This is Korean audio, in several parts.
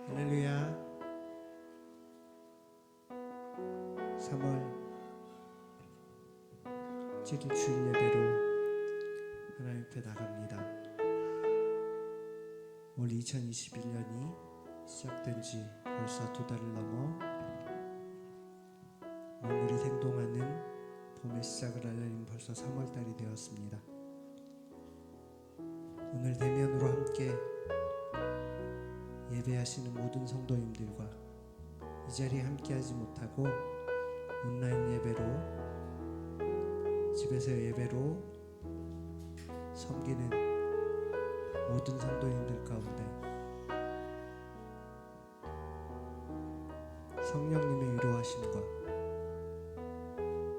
할렐루야. 3월 7일 주일 예배로 하나님 앞에 나갑니다. 올 2021년이 시작된 지 벌써 2달을 넘어 만물이 생동하는 봄의 시작을 알리는 벌써 3월달이 되었습니다. 오늘 대면으로 함께 예배하시는 모든 성도님들과 이 자리에 함께하지 못하고 온라인 예배로 집에서 예배로 섬기는 모든 성도님들 가운데 성령님의 위로하심과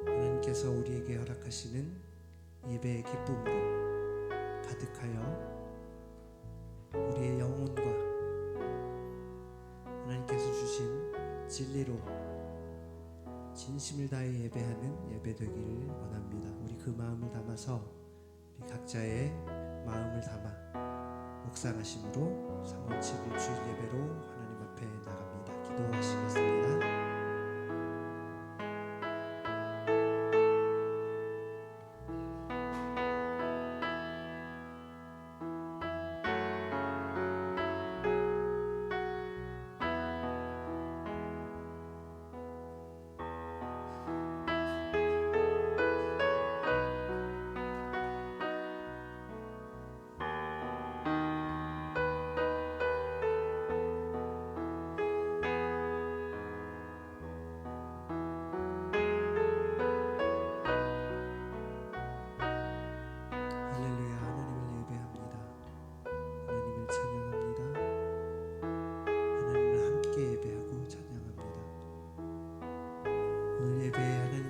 하나님께서 우리에게 허락하시는 예배의 기쁨으로 가득하여 우리의 영혼과 하나님께서 주신 진리로 진심을 다해 예배하는 예배 되기를 원합니다. 우리 그 마음을 담아서 우리 각자의 마음을 담아 묵상하심으로 3월 7일 주일 예배로 하나님 앞에 나갑니다. 기도하시겠습니다.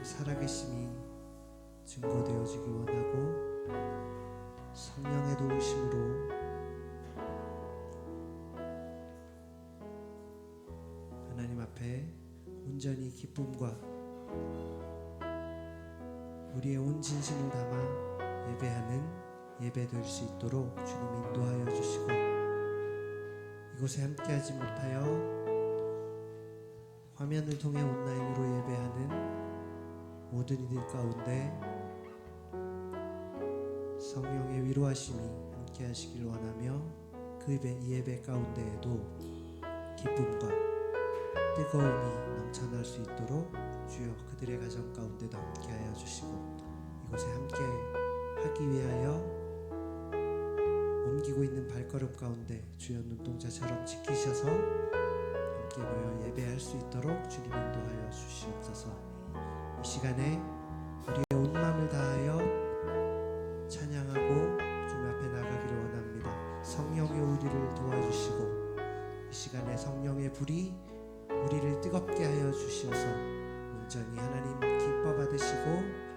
살아계심이 증거되어지기 원하고 성령의 도우심으로 하나님 앞에 온전히 기쁨과 우리의 온 진심을 담아 예배하는 예배 될 수 있도록 주님 인도하여 주시고 이곳에 함께하지 못하여 화면을 통해 온라인으로 예배하는 모든 이들 가운데 성령의 위로하심이 함께 하시길 원하며 그 예배 가운데에도 기쁨과 뜨거움이 넘쳐날 수 있도록 주여 그들의 가정 가운데도 함께 하여 주시고 이곳에 함께 하기 위하여 옮기고 있는 발걸음 가운데 주여 눈동자처럼 지키셔서 함께 모여 예배할 수 있도록 주님 인도하여 주시옵소서. 이 시간에 우리의 온 마음을 다하여 찬양하고 주님 앞에 나가기를 원합니다. 성령의 우리를 도와주시고 이 시간에 성령의 불이 우리를 뜨겁게 하여 주시어서 온전히 하나님 기뻐 받으시고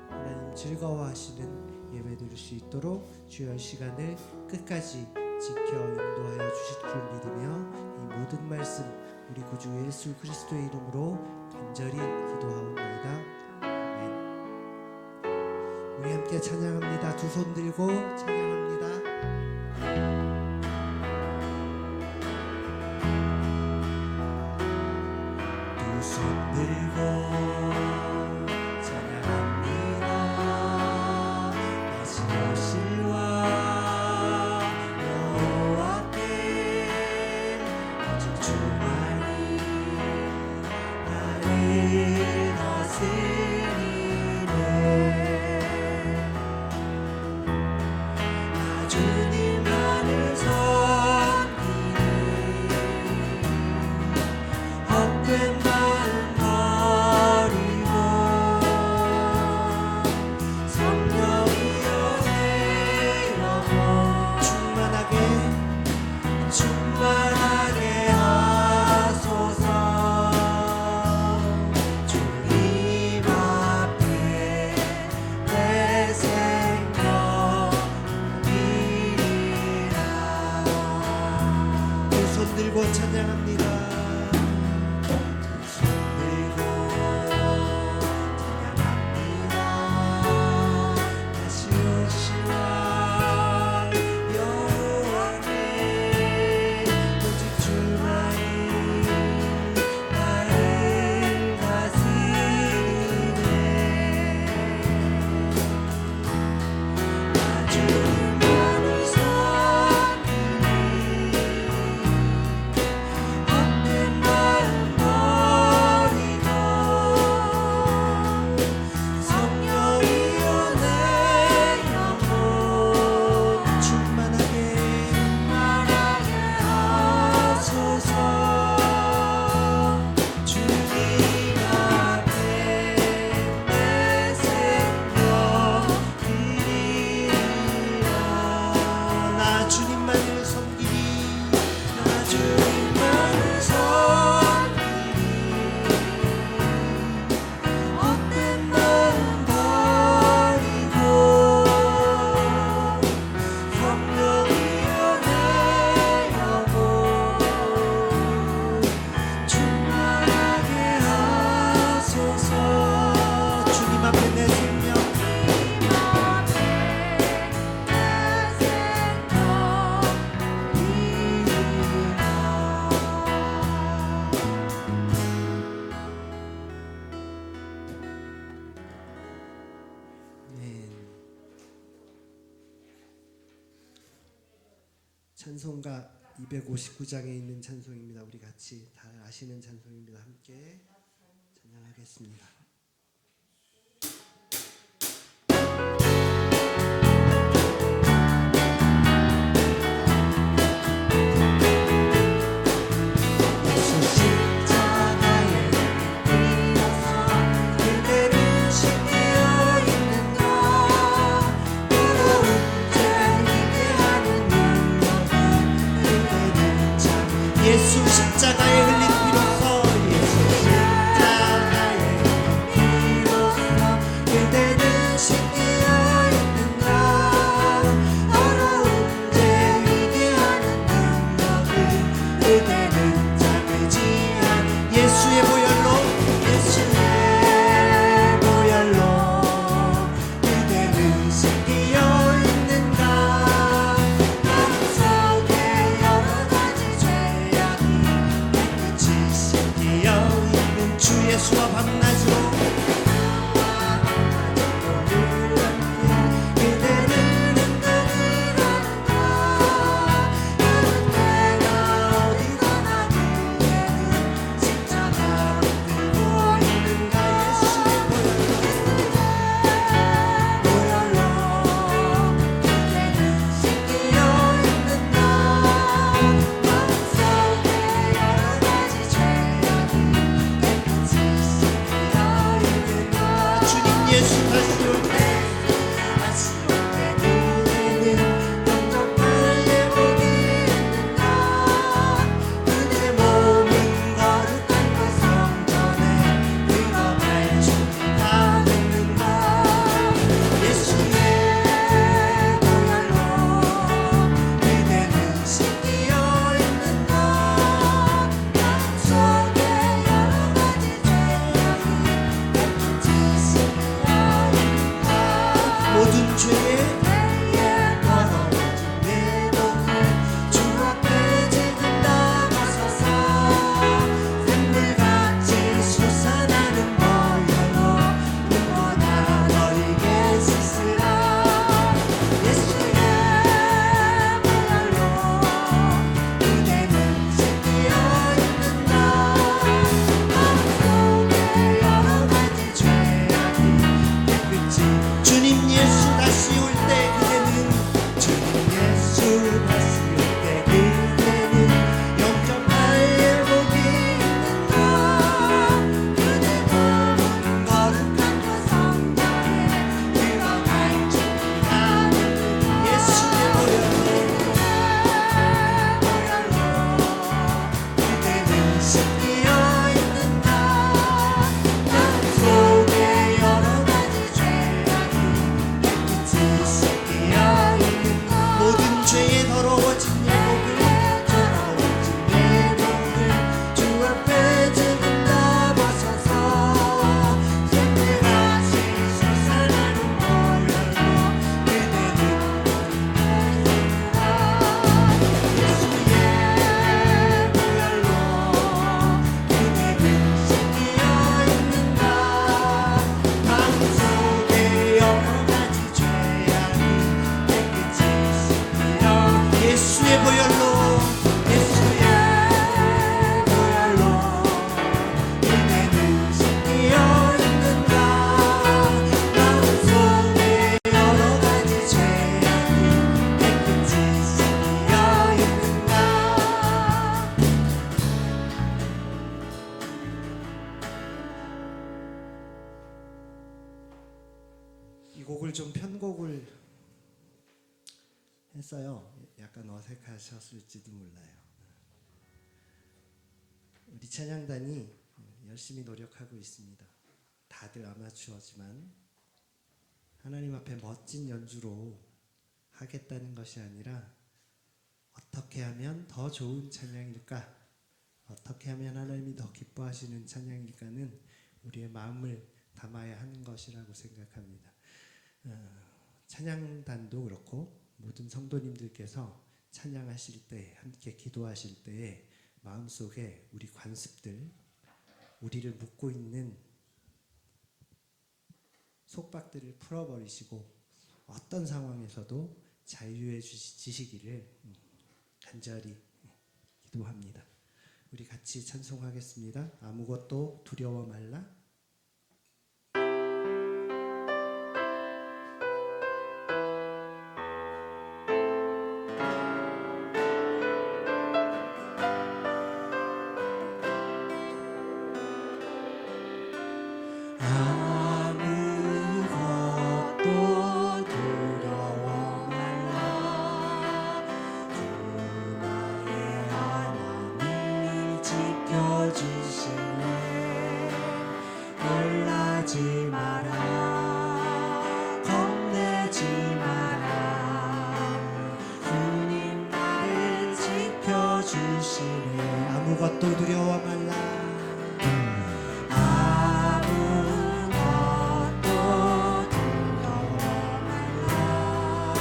하나님 즐거워하시는 예배 드릴 수 있도록 주여 이 시간을 끝까지 지켜 인도하여 주실 줄 믿으며 이 모든 말씀 우리 구주 예수 그리스도의 이름으로 간절히 기도하옵나이다. 우리 함께 찬양합니다. 두 손 들고 찬양합니다. 두 손 들고 찬양합니다. 다시 오실 왕 여호와께 오직 주만이 나를 다스리네. 주님만을 섬기니 헛된 마음 버리고 성령이여 내 영혼 충만하게 하소서. 주님 앞에 내 생명 들고 찬양합니다. 손 들고 찬양합니다. 다시 오실 왕 여호와께 오직 주만이 찬송가 259장에 있는 찬송입니다. 우리 같이 다 아시는 찬송입니다. 함께 찬양하겠습니다. 예수 십자가에 흘린 피로써 예수 십자가에 흘린 피로써 그대는 신기어 있는가. 어려운 죄 위대한 능력을 그대는 잠들지 않은 예수의 보혈로 예수의 보혈로 그대는 신기어 있는가. 마음속에 여러 가지 죄악이 깨끗이 신기어 있는 주 예수와 밤낮으로 그대는 행동을 하는가. 나는 내가 어디서나 그대는 십자가를 들고 있는가. 예수의 보혈로 그대는 신기어 있는가. 마음속에 여러 가지 죄악이 깨끗이 신기어 있는가. 주님 예수 다시 올 때 그대는 영접할 예복이 있는가. 그대 몸은 거룩한 그 성전에 들어갈 준비가 됐는가. 예수의 보혈로 그대는 신기어 있는가. 마음속에 여러 가지 죄악이 깨끗이 신기어 있는가. 모든 죄에 더러워진 내 몸을 주 앞에 지금 담아서서 샘물같이 솟아나는 보혈로 누구나 버리게 씻으라. 예수의 보혈로 그대는 신기어 있는가. 마음속에 여러 가지 죄악이 깨끗이 주님 예수 다시 올 때 그대는 주님 예수 다시 올 때 그대는 영접할 예복이 있는가. 그대 몸은 거룩한 그 성전에 들어갈 준비가 됐는가. 예수의 보혈로 그대는 신기어 있는가. 마음속에 여러 가지 죄악이 깨끗이 신기어 있는가. 모든 죄에 더러워진 예복을 주 앞에 지금 담아서서 샘물같이 솟아나는 보혈로 그대는 예수의 보혈로 그대는 신기어 있는가. 마음속에 여러 가지 죄악이 깨끗이 신기어 예수의 보혈로 예수의 보혈로 그대는 신기어 있는가. 마음속에 여러 가지 죄악이 깨끗이 신기어 있는가. 이 곡을 좀 편곡을 했어요. 약간 어색하셨을지도 몰라요. 우리 찬양단이 열심히 노력하고 있습니다. 다들 아마추어지만 하나님 앞에 멋진 연주로 하겠다는 것이 아니라 어떻게 하면 더 좋은 찬양일까? 어떻게 하면 하나님이 더 기뻐하시는 찬양일까는 우리의 마음을 담아야 하는 것이라고 생각합니다. 찬양단도 그렇고 모든 성도님들께서 찬양하실 때 함께 기도하실 때에 마음속에 우리 관습들 우리를 묶고 있는 속박들을 풀어버리시고 어떤 상황에서도 자유해지시기를 간절히 기도합니다. 우리 같이 찬송하겠습니다. 아무것도 두려워 말라. 아무것도 두려워 말라. 아무것도 두려워 말라.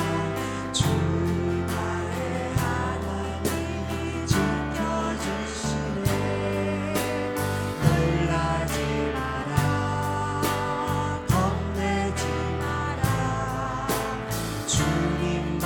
주 나의 하나님이 지켜주시네. 놀라지 마라. 겁내지 마라. 주님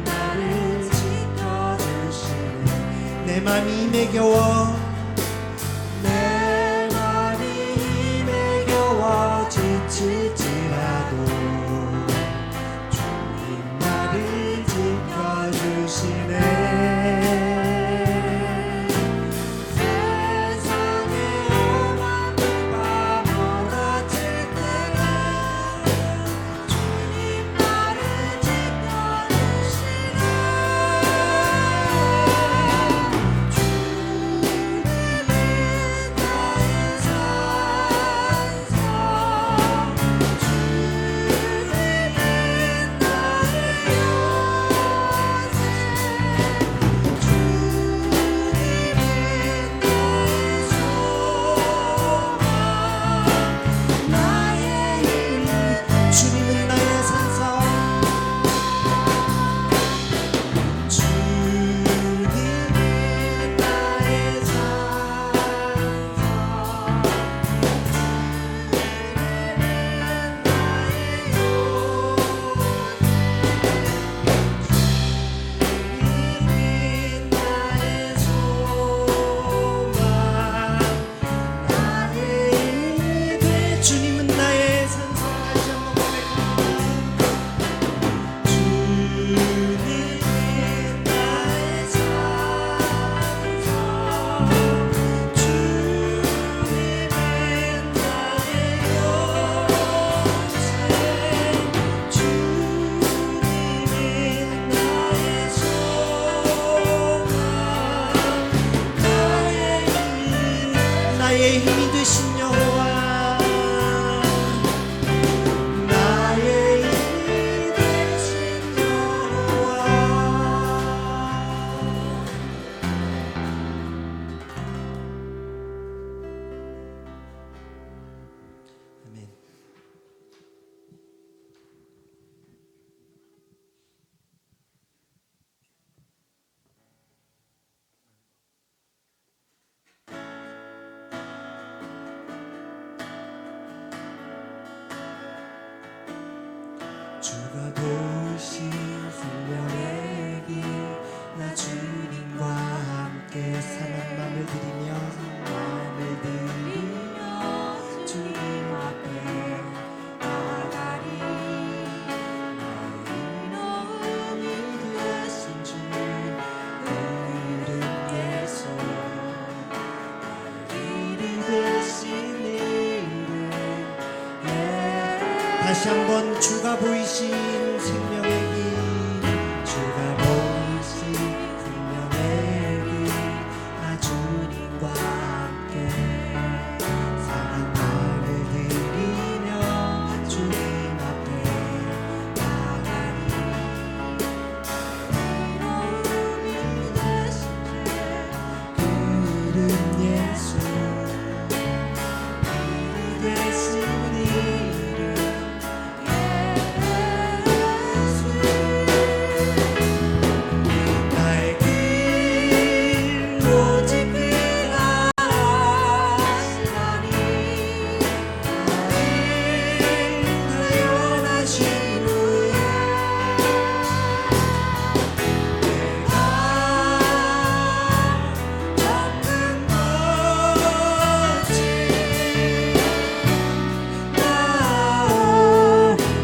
나를 지켜주시네. 내 맘이 힘에 겨워 내 맘이 힘에 겨워 지칠지라도 주님 나를 지켜주시네. 세상의 험한 빛과 멀어질 때에 주님 나를 지켜주시네. 주님 주가 도우신 생명의 길 나 주님과 함께 상한 맘을 드리며 주님 앞에 나가리 나의 이름이 되신 주 그 이름 예수 이름 되신 이름 다시 한번 주가 보이신 생명의 길 주가 보이신 생명의 길 나 주님과 함께 상한 마음을 드리며 주님 앞에 나가리 이름이 되신 그 이름 예수 이름 되신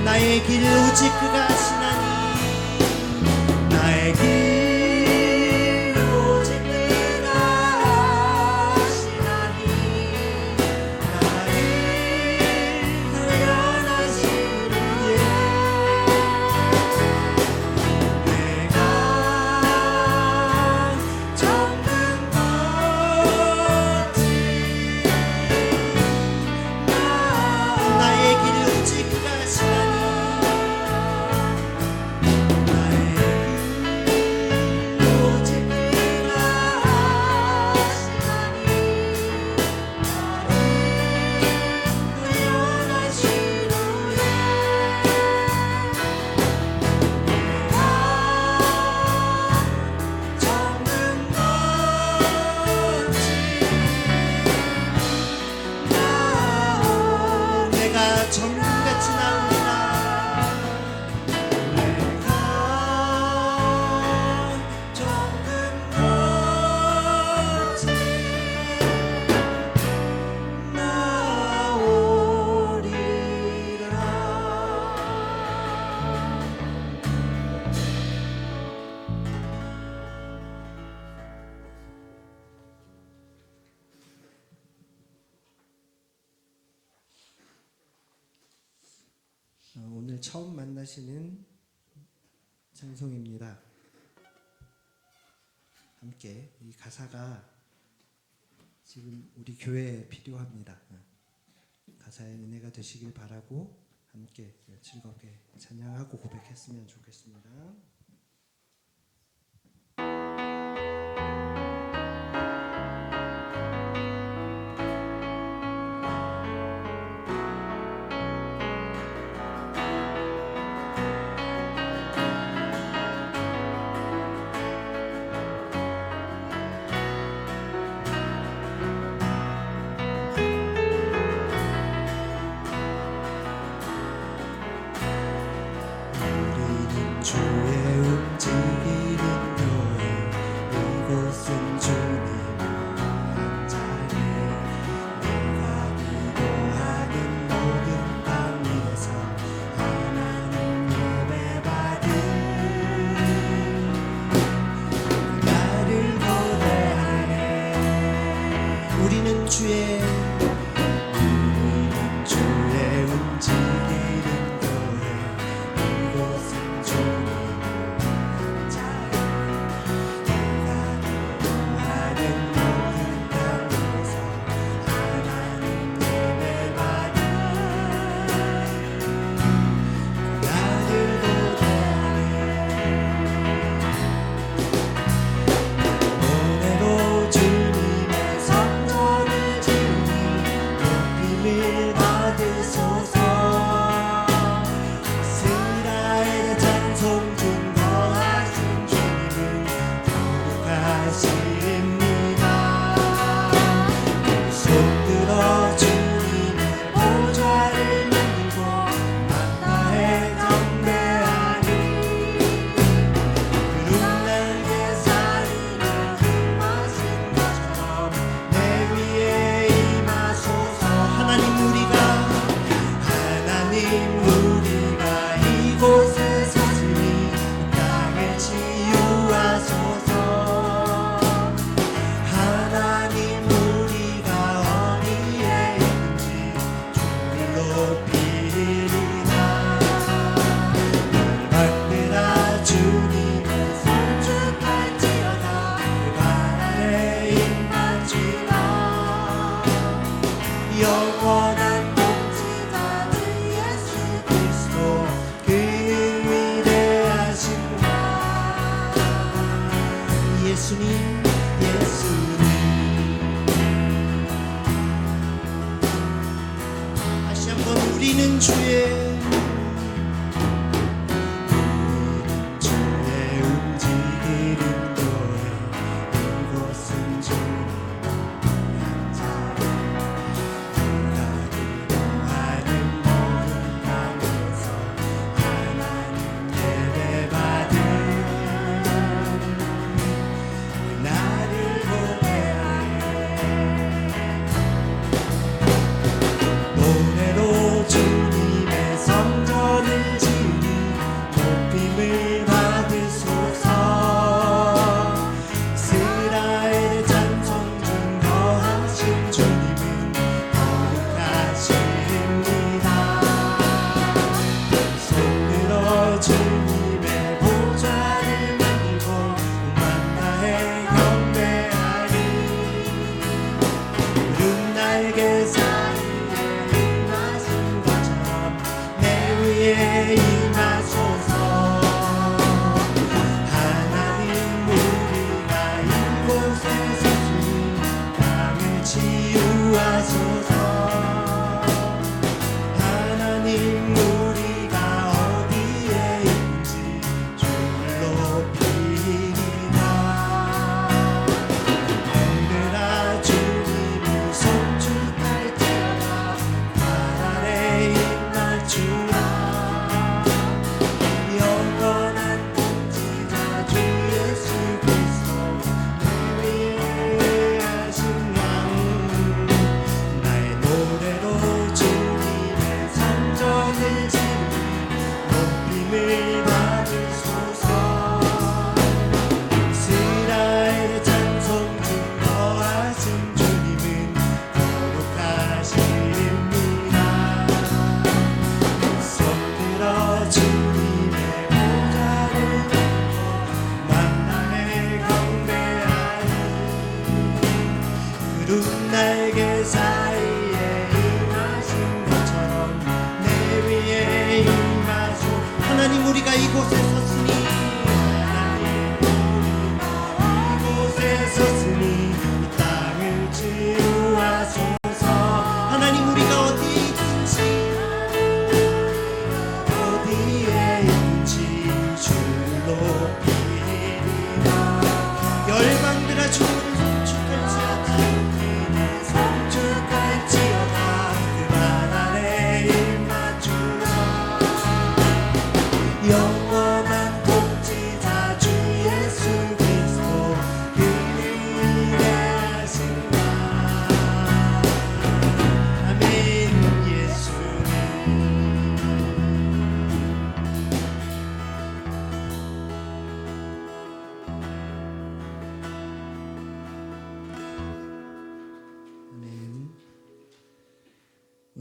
나의 길 오직 그가 아시나니 나의 길 오직 그가 아시나니 나를 구원하시는 내가 정금 걷지 나의 길 오직 그가 아시나니 정금같이 나오리라 내가 정금같이 나오리라. 오늘 처음 만나시는 찬송입니다. 함께 이 가사가 지금 우리 교회에 필요합니다. 가사의 은혜가 되시길 바라고 함께 즐겁게 찬양하고 고백했으면 좋겠습니다.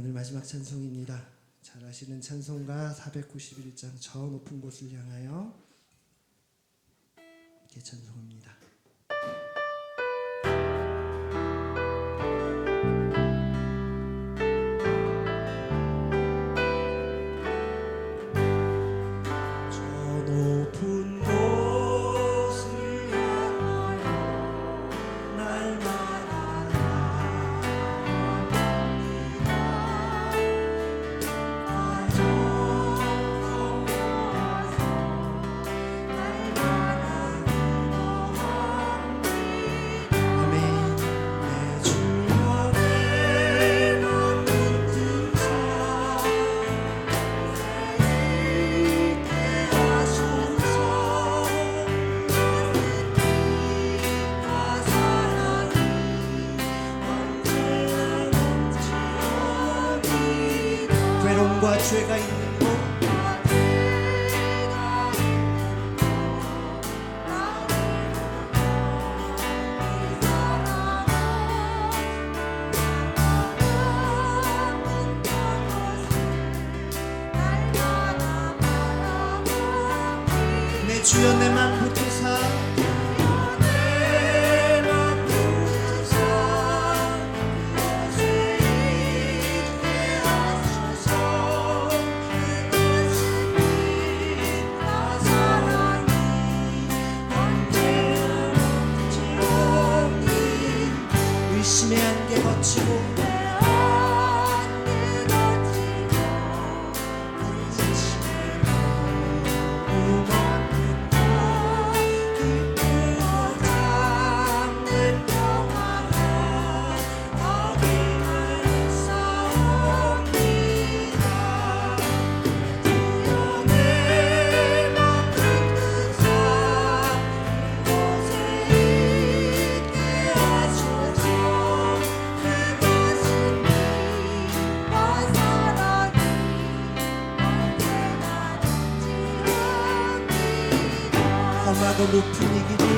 오늘 마지막 찬송입니다. 잘 아시는 찬송가 491장 저 높은 곳을 향하여 이렇게 찬송합니다. 죄가 있는 곳 내 주여 내 맘 붙이사 의심의 안개 거치고 험하고 높은 이 길이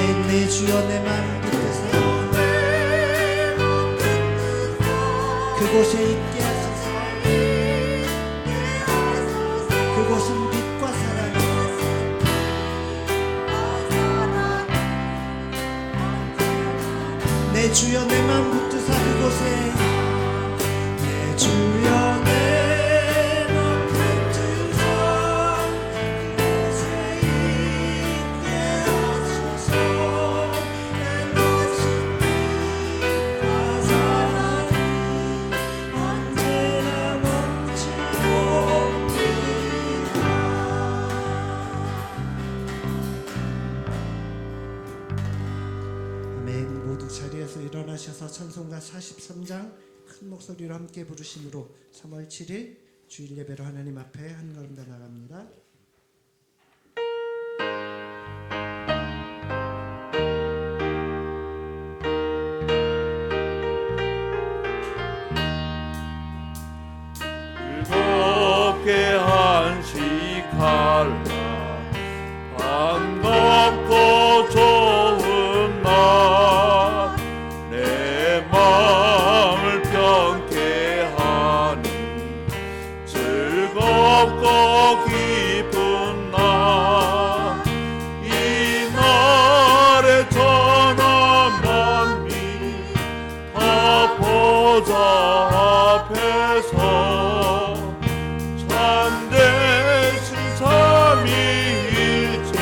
아멘. 내 주여 내 마음 붙드사 그곳에 있게 하소서. 그곳은 빛과 사랑이요 내 주여 내 마음 붙드사 그곳에 내 주여 내 마음 붙드사 그곳에 있게 하소서. 그곳은 빛과 사랑이 언제나 넘치옵니다. 아멘. 모두 자리에서 일어나셔서 찬송가 43장 큰 목소리로 함께 부르심으로 3월 7일 주일 예배로 하나님 앞에 한 걸음 더 나갑니다. 즐겁게 한식할라 반갑고 좋은 날 내 마음을 평케 하는 즐겁고 기쁜 날 이 날에 전한 만민 다 보좌 앞에서 참되신 삼위일체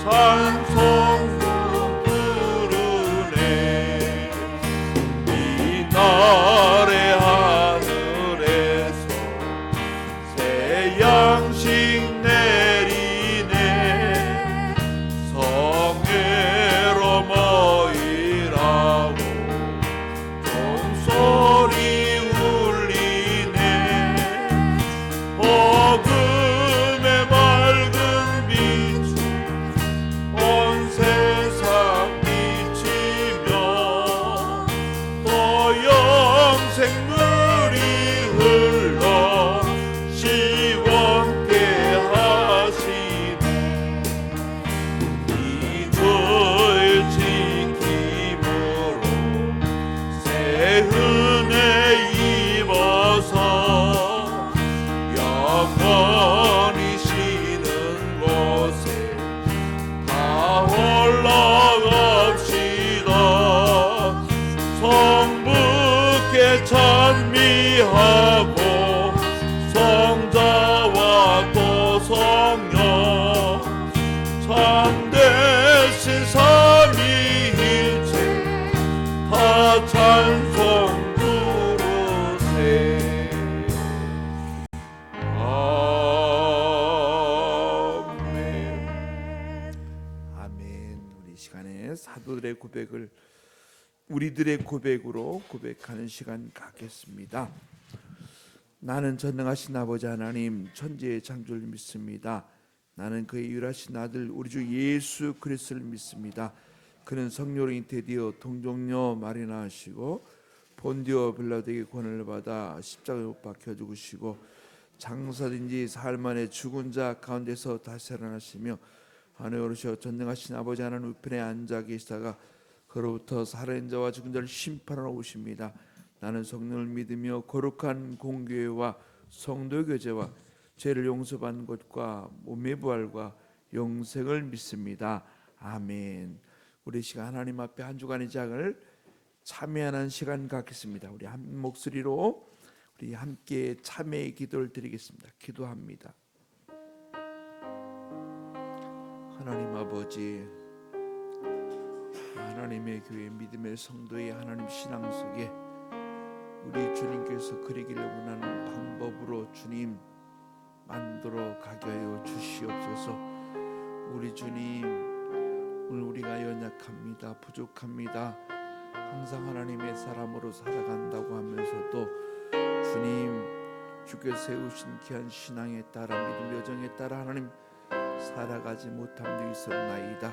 찬송도 부르네. 이 날의 하늘에서 새 양식 내리네. 성회로 모이라고 종소리 울리네. 복음의 맑은 빛이 온 세상 비치며 또 영생물이 흘러 시원케 하시네. 이 주의 지킴으로 새 은혜 입어서 영원히 쉬는 곳에 다 올라갑시다. 성부께 찬미하고 성자와 또 성령 참되신 삼위일체 다 찬송 부르세. 아멘. 아멘. 우리 시간에 사도들의 고백을 우리들의 고백으로 고백하는 시간 갖겠습니다. 나는 전능하신 아버지 하나님 천지의 창조를 믿습니다. 나는 그의 유일하신 아들 우리 주 예수 그리스도를 믿습니다. 그는 성령으로 잉태되어 동정녀 마리나 하시고 본디오 빌라도에게 권한을 받아 십자가에 못 박혀 죽으시고 장사된 지 사흘 만에 죽은 자 가운데서 다시 살아나시며 하늘에 오르셔 전능하신 아버지 하나님 우편에 앉아 계시다가 그로부터 살아있는 자와 죽은 자를 심판하러 오십니다. 나는 성령을 믿으며 거룩한 공교회와 성도 교제와 죄를 용서받는 것과 몸의 부활과 영생을 믿습니다. 아멘. 우리 시간 하나님 앞에 한 주간의 장을 참여하는 시간 갖겠습니다. 우리 한 목소리로 우리 함께 참회의 기도를 드리겠습니다. 기도합니다. 하나님 아버지, 하나님의 교회 믿음의 성도의 하나님 신앙 속에 우리 주님께서 그리기를 원하는 방법으로 주님 만들어 가게 하여 주시옵소서. 우리 주님, 오늘 우리가 연약합니다. 부족합니다. 항상 하나님의 사람으로 살아간다고 하면서도 주님 주께서 세우신 귀한 신앙에 따라 믿음 여정에 따라 하나님 살아가지 못함도 있었나이다.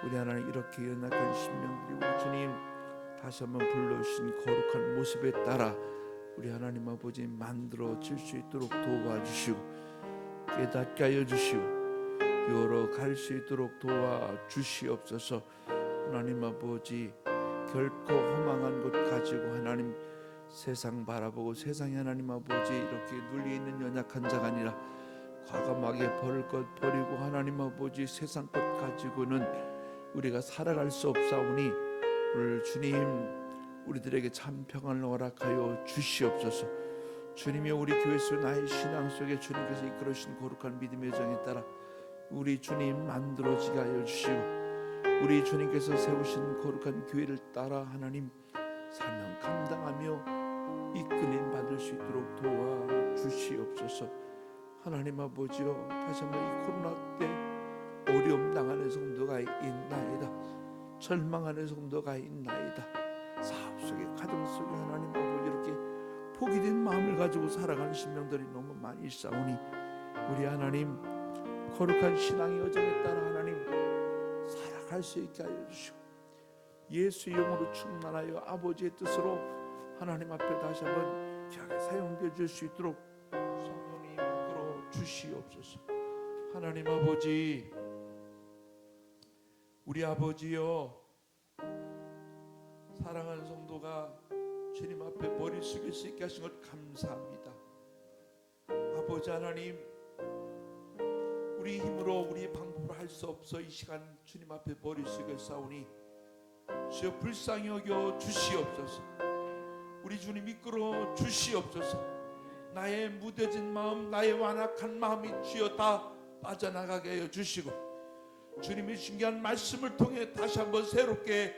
우리 하나님 이렇게 연약한 심령 그리고 주님 다시 한번 불러주신 거룩한 모습에 따라 우리 하나님 아버지 만들어질 수 있도록 도와주시고 깨닫게 하여 주시고 열어갈 수 있도록 도와주시옵소서. 하나님 아버지, 결코 허망한 것 가지고 하나님 세상 바라보고 세상에 하나님 아버지 이렇게 눌려있는 연약한 자가 아니라 과감하게 버릴 것 버리고 하나님 아버지 세상 것 가지고는 우리가 살아갈 수 없사오니 오늘 주님 우리들에게 참 평안을 허락하여 주시옵소서. 주님이 우리 교회 속 나의 신앙 속에 주님께서 이끌어주신 거룩한 믿음의 정에 따라 우리 주님 만들어지게 하여 주시고 우리 주님께서 세우신 거룩한 교회를 따라 하나님 사명 감당하며 이끌림 받을 수 있도록 도와주시옵소서. 하나님 아버지여, 다시 한번 이 코로나 때 어려움 당하는 성도가 있나이다. 절망하는 성도가 있나이다. 사업 속에 가정 속에 하나님 아버지 이렇게 포기된 마음을 가지고 살아가는 신명들이 너무 많이 있사오니 우리 하나님 거룩한 신앙의 여정에 따라 하나님 살아갈 수 있게 하여 주시고 예수의 영으로 충만하여 아버지의 뜻으로 하나님 앞에 다시 한번 귀하게 사용되어 줄 수 있도록 성령님 이끌어 주시옵소서. 하나님 아버지, 우리 아버지여, 사랑하는 성도가 주님 앞에 머리 숙일 수 있게 하신 것 감사합니다. 아버지 하나님, 우리 힘으로 우리의 방법으로 할 수 없어 이 시간 주님 앞에 머리 숙여 싸우니 주여 불쌍히 여겨 주시옵소서. 우리 주님 이끌어 주시옵소서. 나의 무뎌진 마음, 나의 완악한 마음이 주여 다 빠져나가게 하여 주시고 주님의 신기한 말씀을 통해 다시 한번 새롭게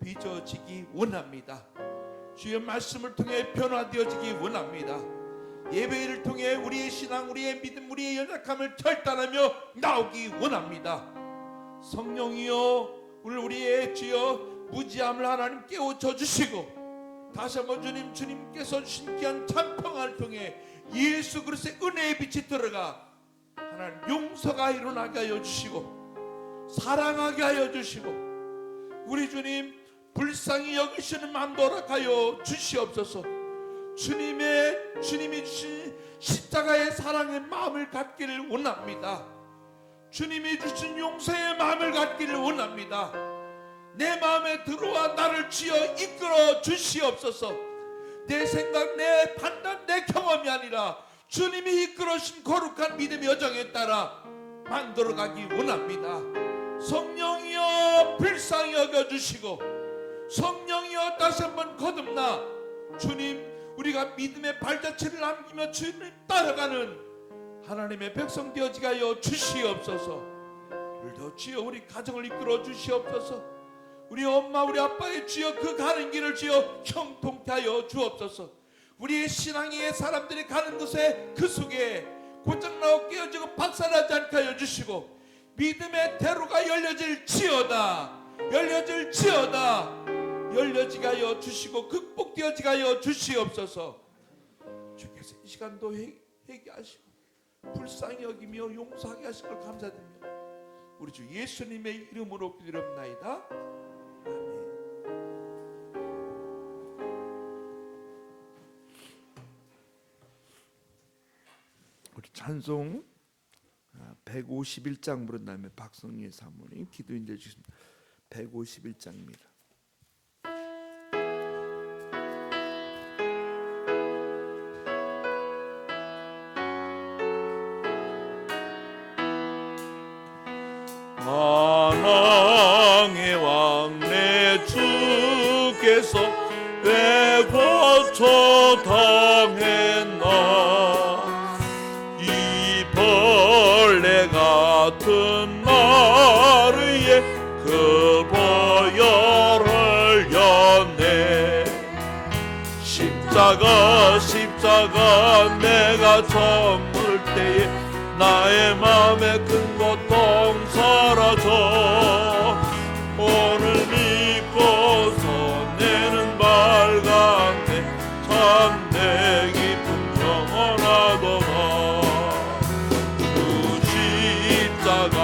빚어지기 원합니다. 주의 말씀을 통해 변화되어지기 원합니다. 예배를 통해 우리의 신앙, 우리의 믿음, 우리의 연약함을 결단하며 나오기 원합니다. 성령이여, 오늘 우리의 주여 무지함을 하나님 깨우쳐 주시고 다시 한번 주님께서 신기한 참평을 통해 예수 그리스도의 은혜의 빛이 들어가 하나님 용서가 일어나게 하여 주시고 사랑하게 하여 주시고 우리 주님 불쌍히 여기시는 마음도 허락하여 주시옵소서. 주님이 주신 십자가의 사랑의 마음을 갖기를 원합니다. 주님이 주신 용서의 마음을 갖기를 원합니다. 내 마음에 들어와 나를 쥐어 이끌어 주시옵소서. 내 생각, 내 판단, 내 경험이 아니라 주님이 이끌어신 거룩한 믿음의 여정에 따라 만들어가기 원합니다. 성령이여 불쌍히 여겨주시고 성령이여 다시 한번 거듭나 주님 우리가 믿음의 발자취를 남기며 주님을 따라가는 하나님의 백성 되어지게 하여 주시옵소서. 오늘도 주여 우리 가정을 이끌어 주시옵소서. 우리 엄마 우리 아빠의 주여 그 가는 길을 주여 형통케 하여 주옵소서. 우리의 신앙의 사람들이 가는 곳에 그 속에 고장나고 깨어지고 박살나지 않게 하여 주시고 믿음의 대로가 열려질지어다 열려지게 하여 주시고 극복되어지게 하여 주시옵소서. 주께서 이 시간도 회개하시고 불쌍히 여기며 용서하게 하신 걸 감사드리며 우리 주 예수님의 이름으로 기도합나이다. 아멘. 우리 찬송 151장 부른 다음에 박성희 사모님 기도 인도해 주십니다. 151장입니다. 만왕의 왕 내 주께서 왜 거쳐 당했나. 이 벌레 같은 나를 위해 그 보혈을 였네. 십자가 내가 저물 때에 나의 맘에 큰 고통 사라져. 오늘 믿고서 내는 밝은데 참 내 기쁨 영원하도다. 주 십자가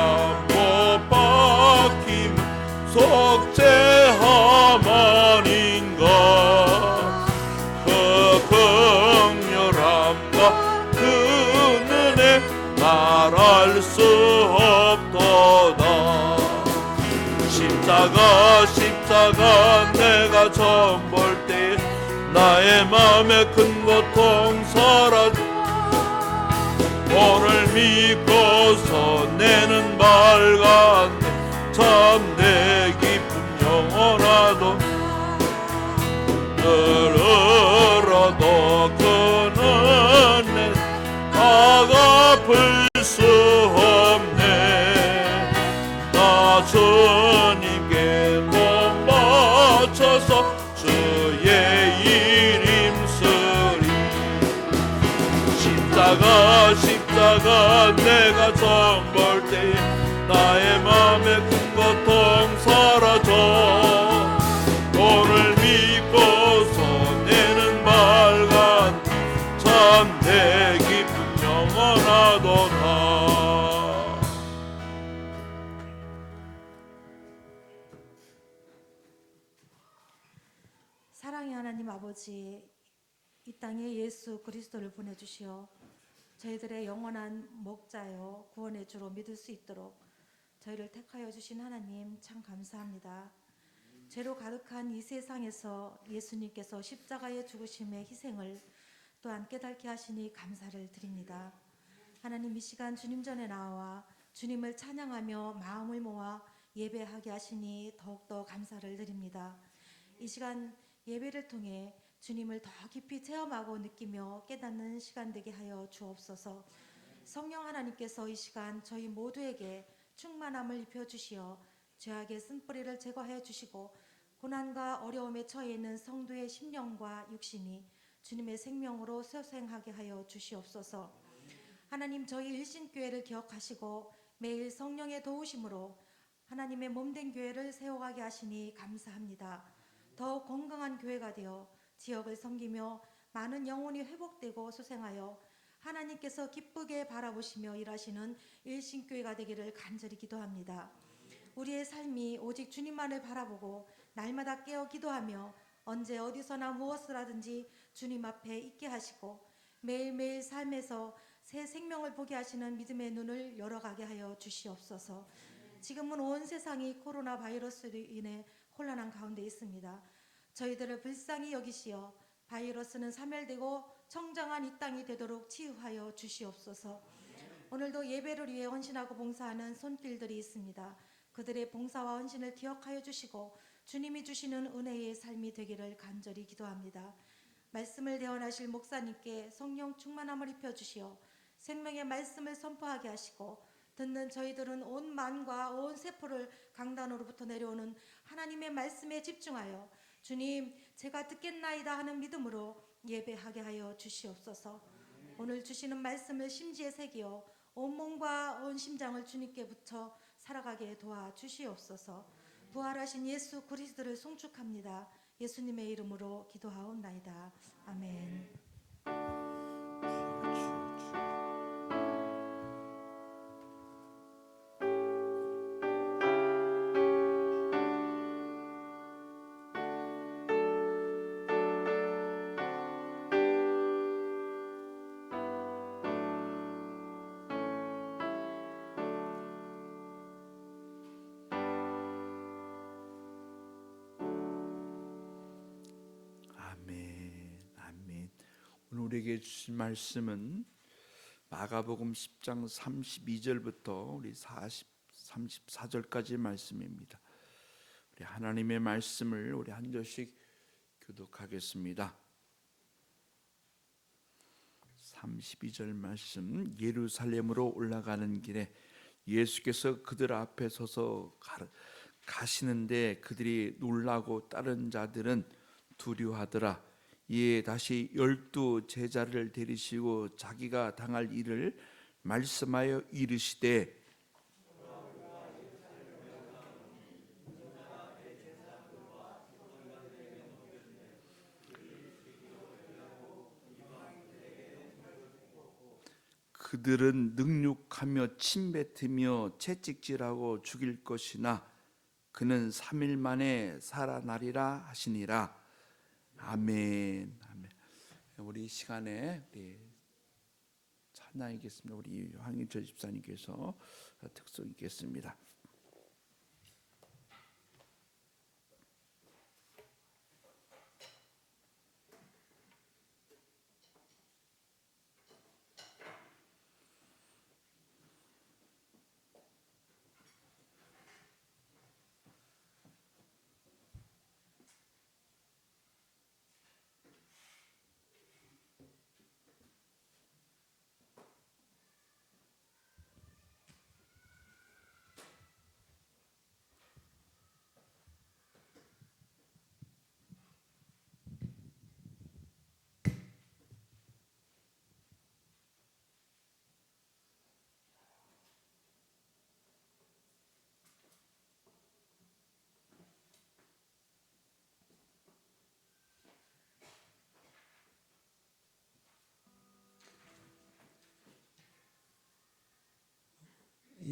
못 박힘 속죄함 아닌가. 그 긍휼함과 그 은혜 말할 수 없다. 십자가 내가 처음 볼 때 나의 마음에 큰 고통 사라져 오늘 믿고서 내는 밝았네 참 내 기쁨 영원하도 들으러도 그는 내 아갚을 수 없네 나 주님께 몸 바쳐서 주의 이름 쓰리 십자가 내가 처음 볼 때 나의 마음에 큰 고통 사라져 오늘 믿고서 내는 밝은 참 내 기쁨 영원하도다. 사랑의 하나님 아버지, 이 땅에 예수 그리스도를 보내주시어 저희들의 영원한 목자요 구원의 주로 믿을 수 있도록 저희를 택하여 주신 하나님 참 감사합니다. 죄로 가득한 이 세상에서 예수님께서 십자가의 죽으심의 희생을 또한 깨닫게 하시니 감사를 드립니다. 하나님, 이 시간 주님 전에 나와 주님을 찬양하며 마음을 모아 예배하게 하시니 더욱더 감사를 드립니다. 이 시간 예배를 통해 주님을 더 깊이 체험하고 느끼며 깨닫는 시간 되게 하여 주옵소서. 성령 하나님께서 이 시간 저희 모두에게 충만함을 입혀주시어 죄악의 쓴뿌리를 제거하여 주시고 고난과 어려움에 처해 있는 성도의 심령과 육신이 주님의 생명으로 쇠생하게 하여 주시옵소서. 하나님, 저희 일신교회를 기억하시고 매일 성령의 도우심으로 하나님의 몸된 교회를 세워가게 하시니 감사합니다. 더욱 건강한 교회가 되어 지역을 섬기며 많은 영혼이 회복되고 소생하여 하나님께서 기쁘게 바라보시며 일하시는 일신교회가 되기를 간절히 기도합니다. 우리의 삶이 오직 주님만을 바라보고 날마다 깨어 기도하며 언제 어디서나 무엇을 하든지 주님 앞에 있게 하시고 매일매일 삶에서 새 생명을 보게 하시는 믿음의 눈을 열어가게 하여 주시옵소서. 지금은 온 세상이 코로나 바이러스로 인해 혼란한 가운데 있습니다. 저희들을 불쌍히 여기시어 바이러스는 사멸되고 청정한 이 땅이 되도록 치유하여 주시옵소서. 오늘도 예배를 위해 헌신하고 봉사하는 손길들이 있습니다. 그들의 봉사와 헌신을 기억하여 주시고 주님이 주시는 은혜의 삶이 되기를 간절히 기도합니다. 말씀을 대언하실 목사님께 성령 충만함을 입혀주시어 생명의 말씀을 선포하게 하시고 듣는 저희들은 온 만과 온 세포를 강단으로부터 내려오는 하나님의 말씀에 집중하여 주님, 제가 듣겠나이다 하는 믿음으로 예배하게 하여 주시옵소서. 오늘 주시는 말씀을 심지에 새기어 온 몸과 온 심장을 주님께 붙여 살아가게 도와주시옵소서. 부활하신 예수 그리스도를 송축합니다. 예수님의 이름으로 기도하옵나이다. 아멘. 오늘 우리에게 주신 말씀은 마가복음 10장 32절부터 우리 34절까지 말씀입니다. 우리 하나님의 말씀을 우리 한 절씩 교독하겠습니다. 32절 말씀. 예루살렘으로 올라가는 길에 예수께서 그들 앞에 서서 가시는데 그들이 놀라고 다른 자들은 두려워하더라. 이에 다시 12 제자를 데리시고 자기가 당할 일을 말씀하여 이르시되 그들은 능욕하며 침뱉으며 채찍질하고 죽일 것이나 그는 3일 만에 살아나리라 하시니라. 아멘. 아멘. 우리 시간에 우리 찬양이겠습니다. 우리 황인철 집사님께서 특송 있겠습니다.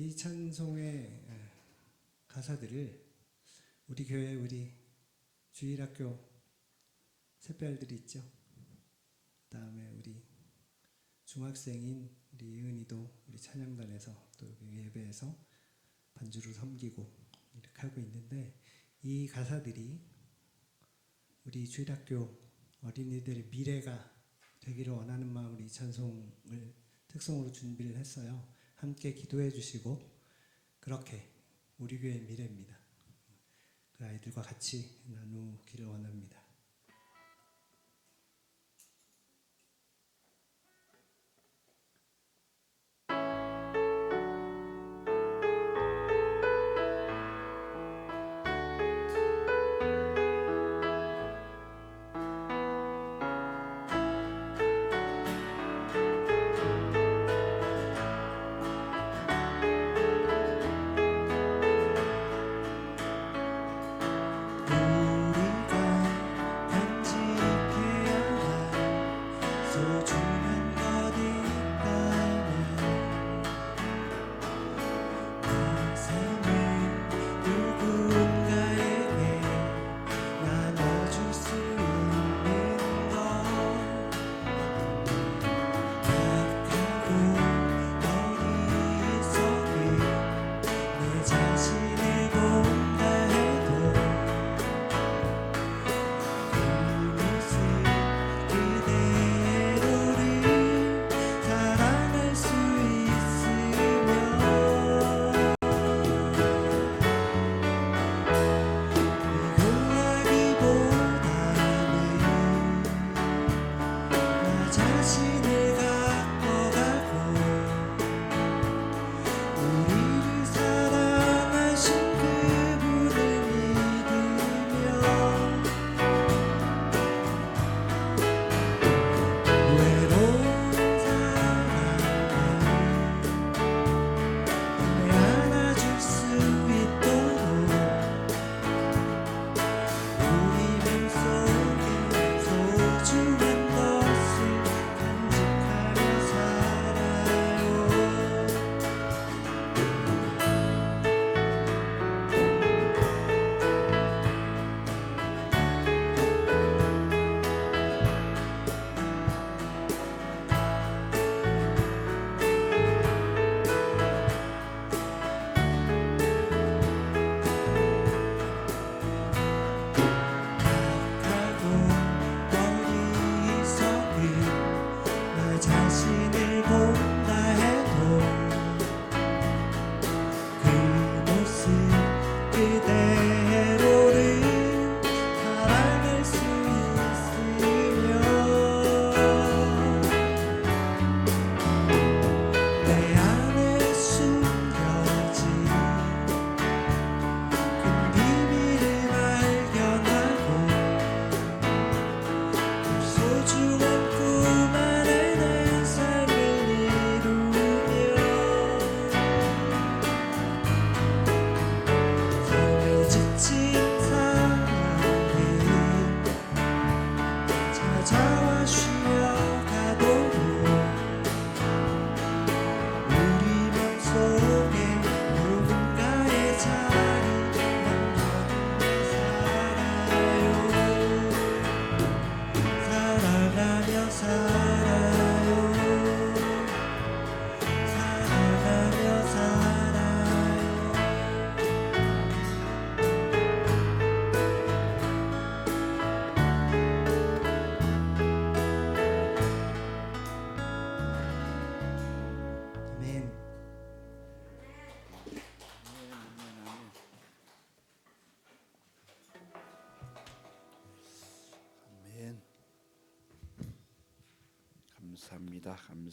이 찬송의 가사들을 우리 교회 우리 주일학교 샛별들이 있죠. 그다음에 우리 중학생인 우리 이은이도 우리 찬양단에서 또 여기 예배에서 반주를 섬기고 이렇게 하고 있는데, 이 가사들이 우리 주일학교 어린이들의 미래가 되기를 원하는 마음으로 이 찬송을 특송으로 준비를 했어요. 함께 기도해 주시고 그렇게 우리 교회의 미래입니다. 그 아이들과 같이 나누기를 원합니다.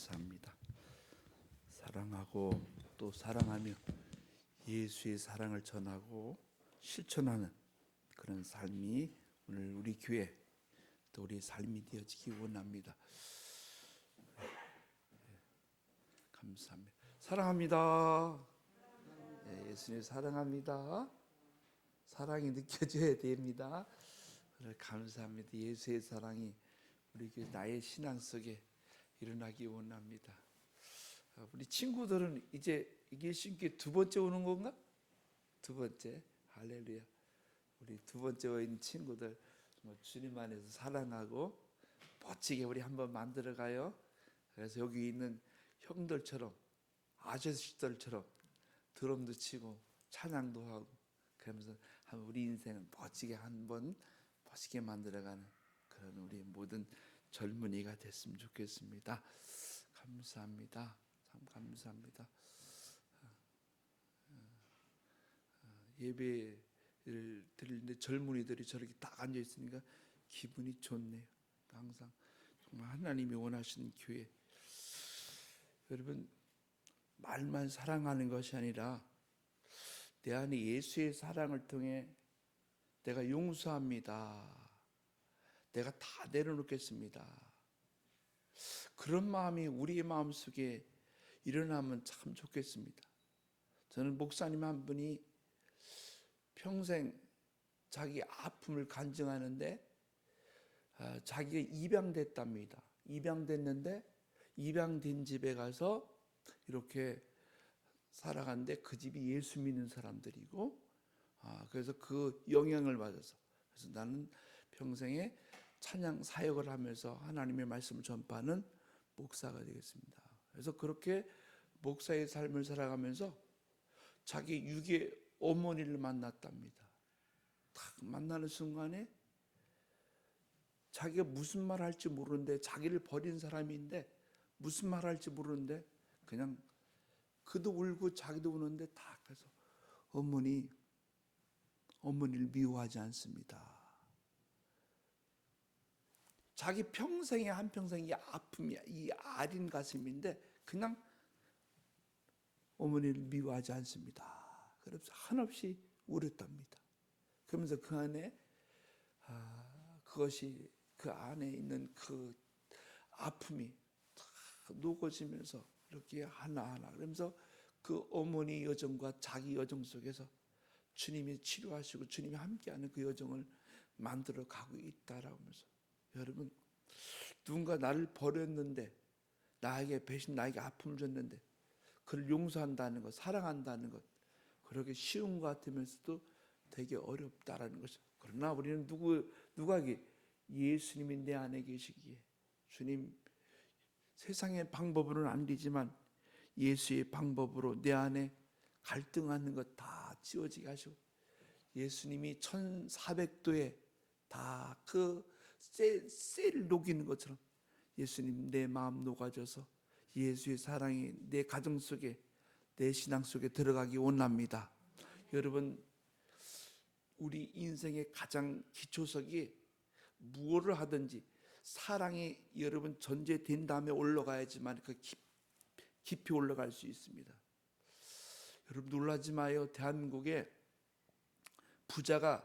감사합니다. 사랑하고 또 사랑하며 예수의 사랑을 전하고 실천하는 그런 삶이 오늘 우리 교회 또 우리 삶이 되어지기 원합니다. 감사합니다. 사랑합니다. 예수님 사랑합니다. 사랑이 느껴져야 됩니다. 오늘 감사합니다. 예수의 사랑이 우리 교회 나의 신앙 속에 일어나기 원합니다. 우리 친구들은 이제 예수님께 두 번째 오는 건가? 두 번째. 할렐루야. 우리 두 번째 오는 친구들 주님 안에서 사랑하고 멋지게 우리 한번 만들어가요. 그래서 여기 있는 형들처럼 아저씨들처럼 드럼도 치고 찬양도 하고 그러면서 우리 인생을 멋지게 한번 멋지게 만들어가는 그런 우리 모든 젊은이가 됐으면 좋겠습니다. 감사합니다. 참 감사합니다. 예배를 드리는데 젊은이들이 저렇게 딱 앉아 있으니까 기분이 좋네요. 항상 정말 하나님이 원하시는 교회. 여러분 말만 사랑하는 것이 아니라 내 안에 예수의 사랑을 통해 내가 용서합니다. 내가 다 내려놓겠습니다. 그런 마음이 우리의 마음속에 일어나면 참 좋겠습니다. 저는 목사님 한 분이 평생 자기 아픔을 간증하는데 자기가 입양됐답니다. 입양됐는데 입양된 집에 가서 이렇게 살아갔는데 그 집이 예수 믿는 사람들이고 그래서 그 영향을 받아서 그래서 나는 평생에 찬양 사역을 하면서 하나님의 말씀을 전파하는 목사가 되겠습니다. 그래서 그렇게 목사의 삶을 살아가면서 자기 육의 어머니를 만났답니다. 딱 만나는 순간에 자기가 무슨 말 할지 모르는데 자기를 버린 사람인데 무슨 말 할지 모르는데 그냥 그도 울고 자기도 우는데 다 그래서 어머니를 미워하지 않습니다. 자기 평생에 한평생 이 아픔이 이 아린 가슴인데 그냥 어머니를 미워하지 않습니다. 그래서 한없이 울었답니다. 그러면서 그 안에 그것이 그 안에 있는 그 아픔이 다 녹아지면서 이렇게 하나하나 그러면서 그 어머니 여정과 자기 여정 속에서 주님이 치료하시고 주님이 함께하는 그 여정을 만들어 가고 있다라고 하면서 여러분 누군가 나를 버렸는데 나에게 배신 나에게 아픔을 줬는데 그를 용서한다는 것 사랑한다는 것 그렇게 쉬운 것 같으면서도 되게 어렵다라는 것이죠. 그러나 우리는 누구에게 예수님이 내 안에 계시기에 주님 세상의 방법으로는 안 되지만 예수의 방법으로 내 안에 갈등하는 것 다 지워지게 하시고 예수님이 1400도에 다 그 쇠를 녹이는 것처럼 예수님 내 마음 녹아져서 예수의 사랑이 내 가정 속에 내 신앙 속에 들어가기 원합니다. 여러분 우리 인생의 가장 기초석이 무엇을 하든지 사랑이 여러분 전제된 다음에 올라가야지만 그 깊이 올라갈 수 있습니다. 여러분 놀라지 마요. 대한민국에 부자가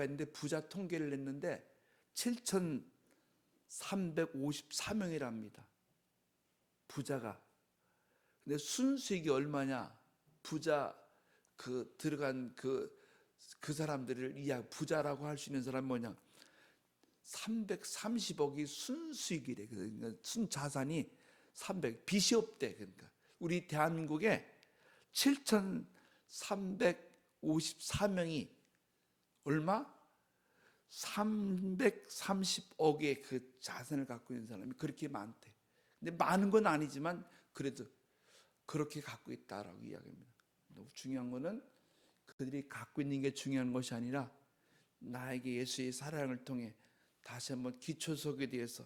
있는데 부자 통계를 냈는데 7,354명이랍니다. 부자가. 근데 순수익이 얼마냐? 부자 들어간 그 사람들을 부자라고 할 수 있는 사람이 뭐냐? 330억이 순수익이래. 그러니까 순자산이 빚이 없대. 그러니까 우리 대한민국에 7,354명이 얼마? 330억의 그 자산을 갖고 있는 사람이 그렇게 많대. 근데 많은 건 아니지만 그래도 그렇게 갖고 있다라고 이야기합니다. 중요한 거는 그들이 갖고 있는 게 중요한 것이 아니라 나에게 예수의 사랑을 통해 다시 한번 기초석에 대해서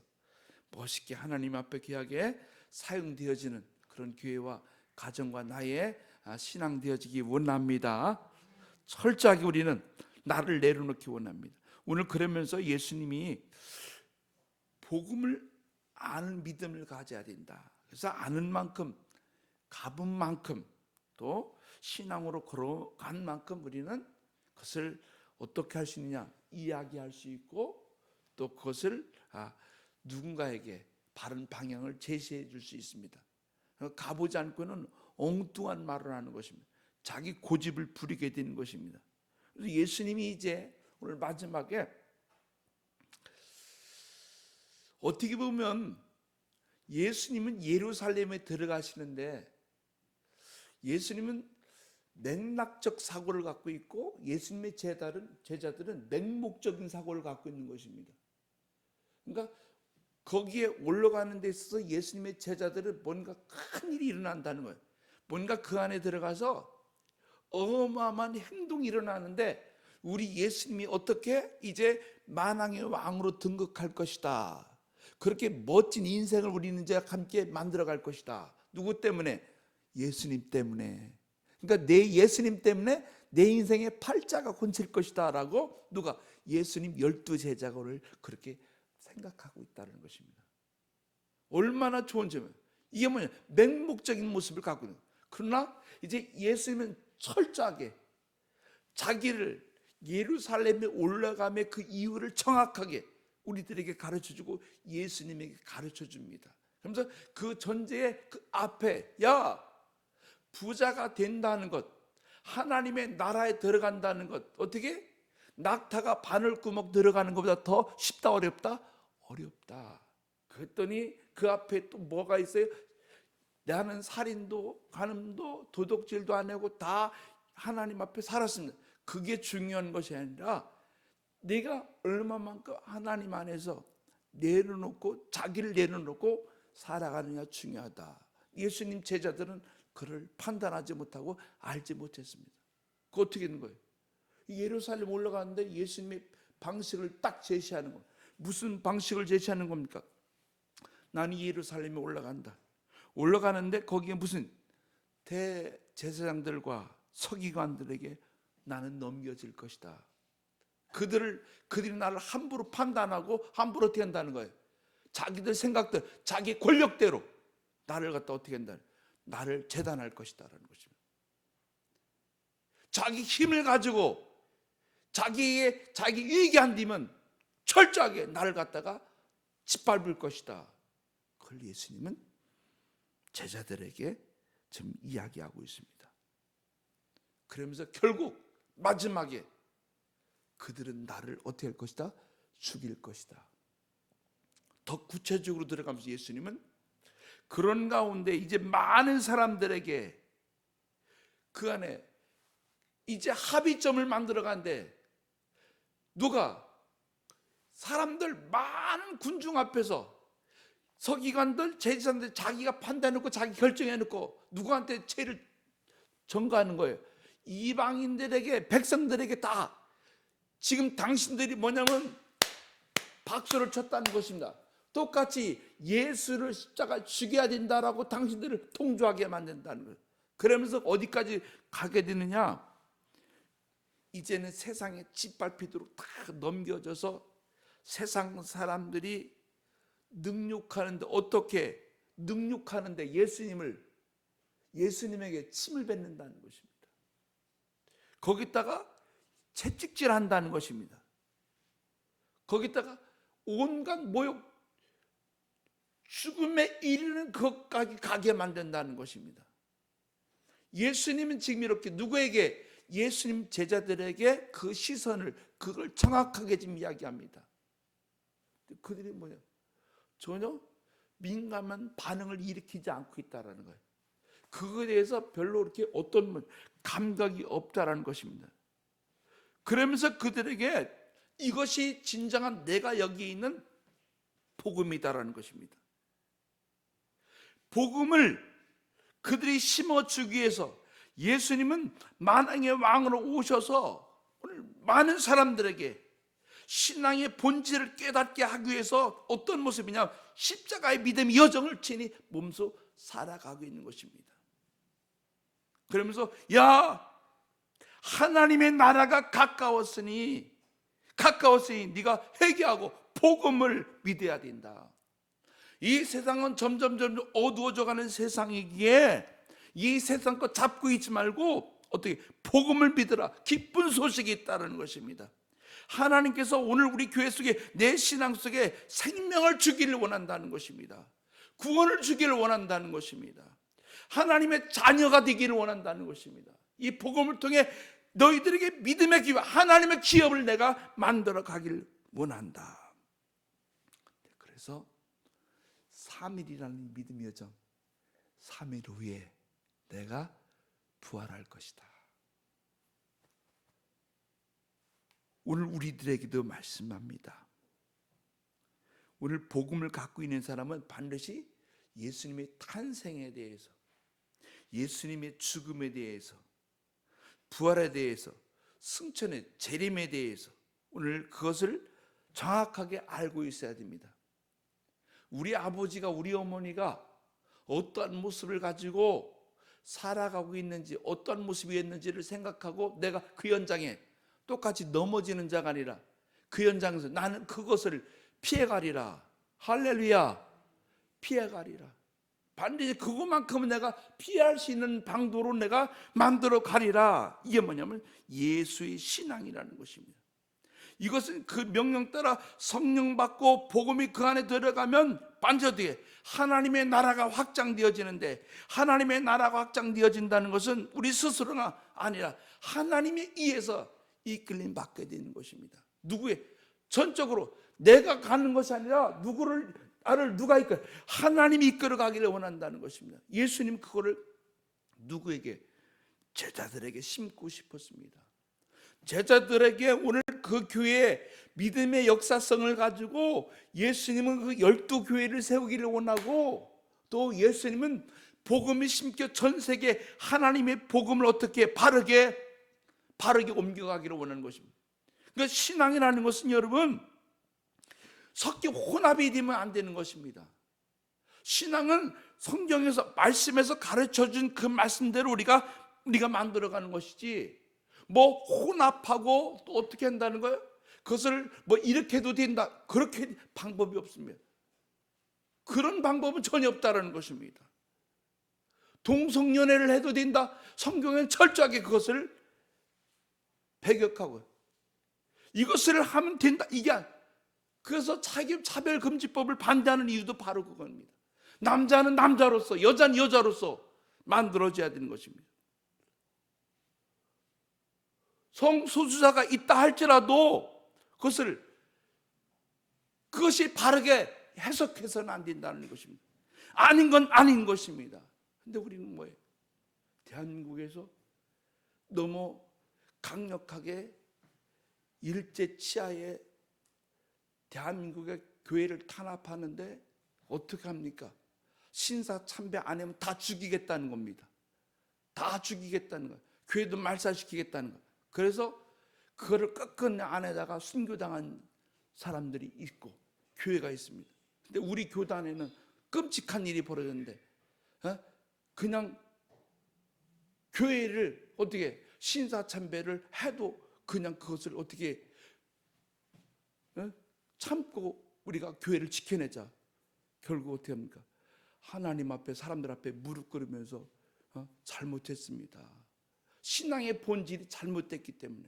멋있게 하나님 앞에 귀하게 사용되어지는 그런 교회와 가정과 나의 신앙 되어지기 원합니다. 철저하게 우리는 나를 내려놓기 원합니다. 오늘 그러면서 예수님이 복음을 아는 믿음을 가져야 된다. 그래서 아는 만큼 가본 만큼 또 신앙으로 걸어간 만큼 우리는 그것을 어떻게 할 수 있느냐 이야기할 수 있고 또 그것을 누군가에게 바른 방향을 제시해 줄 수 있습니다. 가보지 않고는 엉뚱한 말을 하는 것입니다. 자기 고집을 부리게 되는 것입니다. 그래서 예수님이 이제 오늘 마지막에 어떻게 보면 예수님은 예루살렘에 들어가시는데 예수님은 맥락적 사고를 갖고 있고 예수님의 제자들은 맹목적인 사고를 갖고 있는 것입니다. 그러니까 거기에 올라가는 데 있어서 예수님의 제자들은 뭔가 큰 일이 일어난다는 거예요. 뭔가 그 안에 들어가서 어마어마한 행동이 일어나는데 우리 예수님이 어떻게 이제 만왕의 왕으로 등극할 것이다. 그렇게 멋진 인생을 우리는 이제 함께 만들어갈 것이다. 누구 때문에? 예수님 때문에. 그러니까 내 예수님 때문에 내 인생의 팔자가 곤칠 것이다 라고 누가? 예수님 12제자를 그렇게 생각하고 있다는 것입니다. 얼마나 좋은 점이에요. 이게 뭐냐? 맹목적인 모습을 갖고 있는 거예요. 그러나 이제 예수님은 철저하게 자기를 예루살렘에 올라감의 그 이유를 정확하게 우리들에게 가르쳐주고 예수님에게 가르쳐줍니다. 그러면서 그 전제의 그 앞에 야 부자가 된다는 것, 하나님의 나라에 들어간다는 것, 어떻게? 낙타가 바늘구멍 들어가는 것보다 더 쉽다 어렵다? 어렵다. 그랬더니 그 앞에 또 뭐가 있어요? 나는 살인도 간음도 도둑질도 안 하고 다 하나님 앞에 살았습니다. 그게 중요한 것이 아니라 내가 얼마만큼 하나님 안에서 내려놓고 자기를 내려놓고 살아가느냐 중요하다. 예수님 제자들은 그를 판단하지 못하고 알지 못했습니다. 그 어떻게 되는 거예요? 예루살렘 올라가는데 예수님의 방식을 딱 제시하는 거예요. 무슨 방식을 제시하는 겁니까? 나는 예루살렘에 올라간다. 올라가는데 거기에 무슨 대제사장들과 서기관들에게 나는 넘겨질 것이다. 그들이 나를 함부로 판단하고 함부로 어떻게 한다는 거예요? 자기들 생각들, 자기 권력대로 나를 갖다 어떻게 한다? 나를 재단할 것이다라는 것입니다. 자기 힘을 가지고 자기 이익이 안 되면 철저하게 나를 갖다가 짓밟을 것이다. 그걸 예수님은 제자들에게 지금 이야기하고 있습니다. 그러면서 결국 마지막에 그들은 나를 어떻게 할 것이다? 죽일 것이다. 더 구체적으로 들어가면서 예수님은 그런 가운데 이제 많은 사람들에게 그 안에 이제 합의점을 만들어 가는데 누가? 사람들 많은 군중 앞에서 서기관들, 제사장들 자기가 판단해놓고 자기 결정해놓고 누구한테 죄를 전가하는 거예요. 이방인들에게, 백성들에게 다 지금 당신들이 뭐냐면 박수를 쳤다는 것입니다. 똑같이 예수를 십자가 죽여야 된다라고 당신들을 통조하게 만든다는 거예요. 그러면서 어디까지 가게 되느냐? 이제는 세상에 짓밟히도록 다 넘겨져서 세상 사람들이 능욕하는데 어떻게 능욕하는데 예수님에게 침을 뱉는다는 것입니다. 거기다가 채찍질한다는 것입니다. 거기다가 온갖 모욕, 죽음에 이르는 것까지 가게 만든다는 것입니다. 예수님은 지금 이렇게 누구에게? 예수님 제자들에게 그 시선을, 그걸 정확하게 지금 이야기합니다. 그들이 뭐냐? 전혀 민감한 반응을 일으키지 않고 있다는 거예요. 그거에 대해서 별로 그렇게 어떤 감각이 없다라는 것입니다. 그러면서 그들에게 이것이 진정한 내가 여기 있는 복음이다라는 것입니다. 복음을 그들이 심어주기 위해서 예수님은 만왕의 왕으로 오셔서 오늘 많은 사람들에게 신앙의 본질을 깨닫게 하기 위해서 어떤 모습이냐? 십자가의 믿음의 여정을 친히 몸소 살아가고 있는 것입니다. 그러면서 야, 하나님의 나라가 가까웠으니 네가 회개하고 복음을 믿어야 된다. 이 세상은 점점 어두워져가는 세상이기에 이 세상 거 잡고 있지 말고 어떻게 복음을 믿으라. 기쁜 소식이 있다는 것입니다. 하나님께서 오늘 우리 교회 속에, 내 신앙 속에 생명을 주기를 원한다는 것입니다. 구원을 주기를 원한다는 것입니다. 하나님의 자녀가 되기를 원한다는 것입니다. 이 복음을 통해 너희들에게 믿음의 기회, 하나님의 기업을 내가 만들어 가기를 원한다. 그래서 3일이라는 믿음이죠. 3일 후에 내가 부활할 것이다. 오늘 우리들에게도 말씀합니다. 오늘 복음을 갖고 있는 사람은 반드시 예수님의 탄생에 대해서, 예수님의 죽음에 대해서, 부활에 대해서, 승천의 재림에 대해서 오늘 그것을 정확하게 알고 있어야 됩니다. 우리 아버지가, 우리 어머니가 어떠한 모습을 가지고 살아가고 있는지, 어떠한 모습이었는지를 생각하고 내가 그 현장에 똑같이 넘어지는 자가 아니라 그 현장에서 나는 그것을 피해가리라. 할렐루야. 피해가리라. 반드시 그것만큼은 내가 피할 수 있는 방도로 내가 만들어 가리라. 이게 뭐냐면 예수의 신앙이라는 것입니다. 이것은 그 명령 따라 성령 받고 복음이 그 안에 들어가면 반드시 하나님의 나라가 확장되어지는데, 하나님의 나라가 확장되어진다는 것은 우리 스스로가 아니라 하나님에 의해서 이끌림 받게 되는 것입니다. 누구의? 전적으로 내가 가는 것이 아니라 나를 누가 이끌어? 하나님이 이끌어 가기를 원한다는 것입니다. 예수님 그거를 누구에게? 제자들에게 심고 싶었습니다. 제자들에게 오늘 그 교회의 믿음의 역사성을 가지고 예수님은 그 12교회를 세우기를 원하고, 또 예수님은 복음이 심겨 전 세계 하나님의 복음을 어떻게 바르게 옮겨가기를 원하는 것입니다. 그러니까 신앙이라는 것은 여러분 섞여 혼합이 되면 안 되는 것입니다. 신앙은 성경에서 말씀에서 가르쳐준 그 말씀대로 우리가 만들어가는 것이지, 뭐 혼합하고 또 어떻게 한다는 거예요? 그것을 뭐 이렇게 해도 된다, 그렇게 방법이 없습니다. 그런 방법은 전혀 없다라는 것입니다. 동성연애를 해도 된다, 성경은 철저하게 그것을 배격하고 이것을 하면 된다, 이게 그래서 차별금지법을 반대하는 이유도 바로 그겁니다. 남자는 남자로서, 여자는 여자로서 만들어져야 되는 것입니다. 성소수자가 있다 할지라도 그것이 바르게 해석해서는 안 된다는 것입니다. 아닌 건 아닌 것입니다. 근데 우리는 뭐예요? 대한민국에서 너무 강력하게 일제 치하에 대한민국의 교회를 탄압하는데 어떻게 합니까? 신사 참배 안 하면 다 죽이겠다는 겁니다. 다 죽이겠다는 거예요. 교회도 말살시키겠다는 거예요. 그래서 그거를 꺾은 안에다가 순교당한 사람들이 있고 교회가 있습니다. 근데 우리 교단에는 끔찍한 일이 벌어졌는데 그냥 교회를 어떻게 신사참배를 해도 그냥 그것을 어떻게 참고 우리가 교회를 지켜내자. 결국 어떻게 합니까? 하나님 앞에, 사람들 앞에 무릎 꿇으면서 잘못했습니다. 신앙의 본질이 잘못됐기 때문에,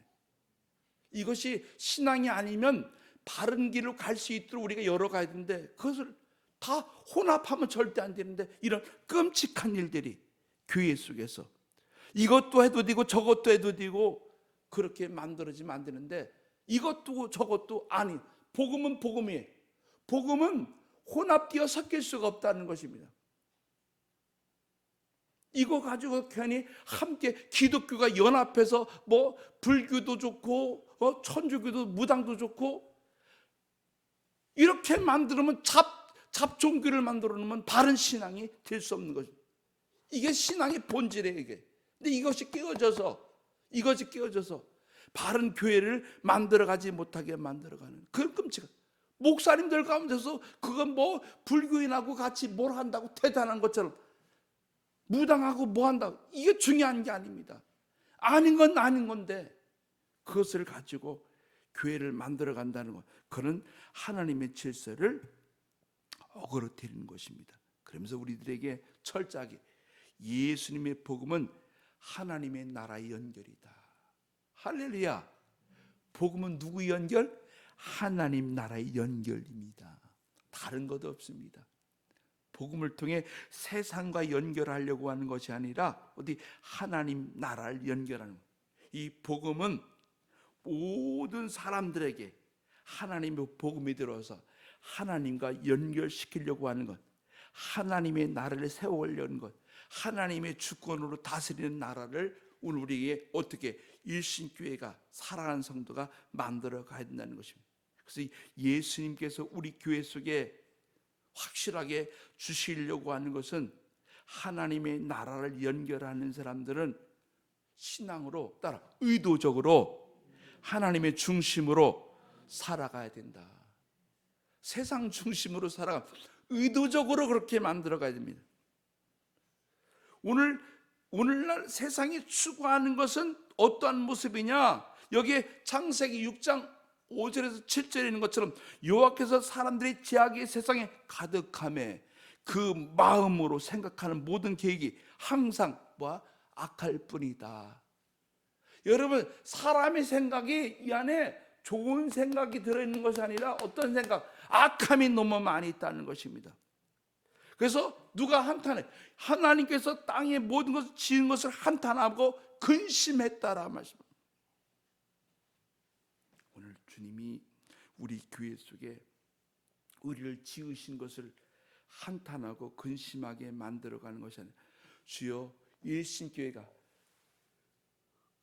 이것이 신앙이 아니면 바른 길로 갈 수 있도록 우리가 열어가야 되는데 그것을 다 혼합하면 절대 안 되는데, 이런 끔찍한 일들이 교회 속에서 이것도 해도 되고 저것도 해도 되고 그렇게 만들어지면 안 되는데, 이것도 저것도 아니, 복음은 복음이에요. 복음은 혼합되어 섞일 수가 없다는 것입니다. 이거 가지고 괜히 함께 기독교가 연합해서 뭐 불교도 좋고 천주교도 무당도 좋고 이렇게 만들면 잡종교를 만들어 놓으면 바른 신앙이 될 수 없는 거죠. 이게 신앙의 본질이에요, 이게. 근데 이것이 깨어져서 바른 교회를 만들어가지 못하게 만들어가는 그런 끔찍한, 목사님들 가운데서 그건 뭐 불교인하고 같이 뭘 한다고 대단한 것처럼, 무당하고 뭐 한다고, 이게 중요한 게 아닙니다. 아닌 건 아닌 건데 그것을 가지고 교회를 만들어 간다는 것, 그는 하나님의 질서를 어그러뜨리는 것입니다. 그러면서 우리들에게 철저하게 예수님의 복음은 하나님의 나라의 연결이다. 할렐루야. 복음은 누구의 연결? 하나님 나라의 연결입니다. 다른 것도 없습니다. 복음을 통해 세상과 연결하려고 하는 것이 아니라 어디 하나님 나라를 연결하는 것. 이 복음은 모든 사람들에게 하나님의 복음이 들어서 하나님과 연결시키려고 하는 것. 하나님의 나라를 세워오려는 것, 하나님의 주권으로 다스리는 나라를 오늘 우리에게 어떻게 일신교회가 사랑하는 성도가 만들어 가야 된다는 것입니다. 그래서 예수님께서 우리 교회 속에 확실하게 주시려고 하는 것은 하나님의 나라를 연결하는 사람들은 신앙으로 따라 의도적으로 하나님의 중심으로 살아가야 된다. 세상 중심으로 살아가 의도적으로 그렇게 만들어 가야 됩니다. 오늘날 세상이 추구하는 것은 어떠한 모습이냐? 여기에 창세기 6장 5절에서 7절에 있는 것처럼 여호와께서 사람들의 죄악의 세상에 가득함에 그 마음으로 생각하는 모든 계획이 항상 악할 뿐이다. 여러분, 사람의 생각이 이 안에 좋은 생각이 들어있는 것이 아니라 어떤 생각? 악함이 너무 많이 있다는 것입니다. 그래서 누가 한탄해? 하나님께서 땅의 모든 것을 지은 것을 한탄하고 근심했다라 말씀합니다. 오늘 주님이 우리 교회 속에 우리를 지으신 것을 한탄하고 근심하게 만들어가는 것이 아니라 주여 일신교회가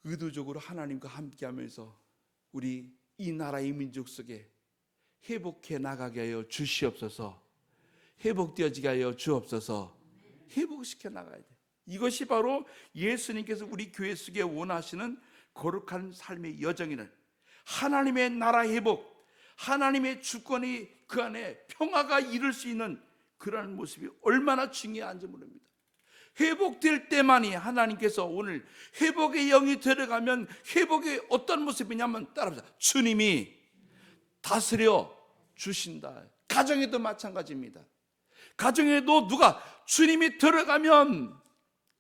의도적으로 하나님과 함께하면서 우리 이 나라의 민족 속에 회복해 나가게 하여 주시옵소서. 회복되어지게 하여 주옵소서. 회복시켜 나가야 돼. 이것이 바로 예수님께서 우리 교회 속에 원하시는 거룩한 삶의 여정이는 하나님의 나라 회복, 하나님의 주권이 그 안에 평화가 이룰 수 있는 그러한 모습이 얼마나 중요한지 모릅니다. 회복될 때만이 하나님께서 오늘 회복의 영이 들어가면 회복의 어떤 모습이냐면 따라합시다. 주님이 다스려 주신다. 가정에도 마찬가지입니다. 가정에도 누가 주님이 들어가면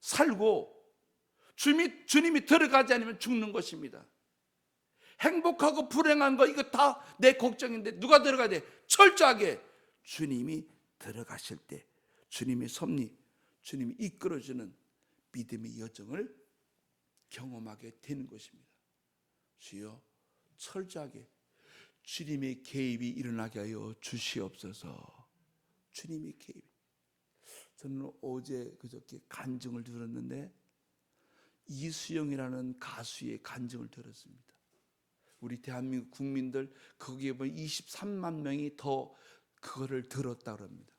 살고 주님이 들어가지 않으면 죽는 것입니다. 행복하고 불행한 거 이거 다 내 걱정인데 누가 들어가야 돼? 철저하게 주님이 들어가실 때 주님의 섭리, 주님이 이끌어주는 믿음의 여정을 경험하게 되는 것입니다. 주여 철저하게 주님의 개입이 일어나게 하여 주시옵소서. 주님의 개입. 저는 어제 그저께 간증을 들었는데 이수영이라는 가수의 간증을 들었습니다. 우리 대한민국 국민들 거기에 보면 23만 명이 더 그거를 들었다고 합니다.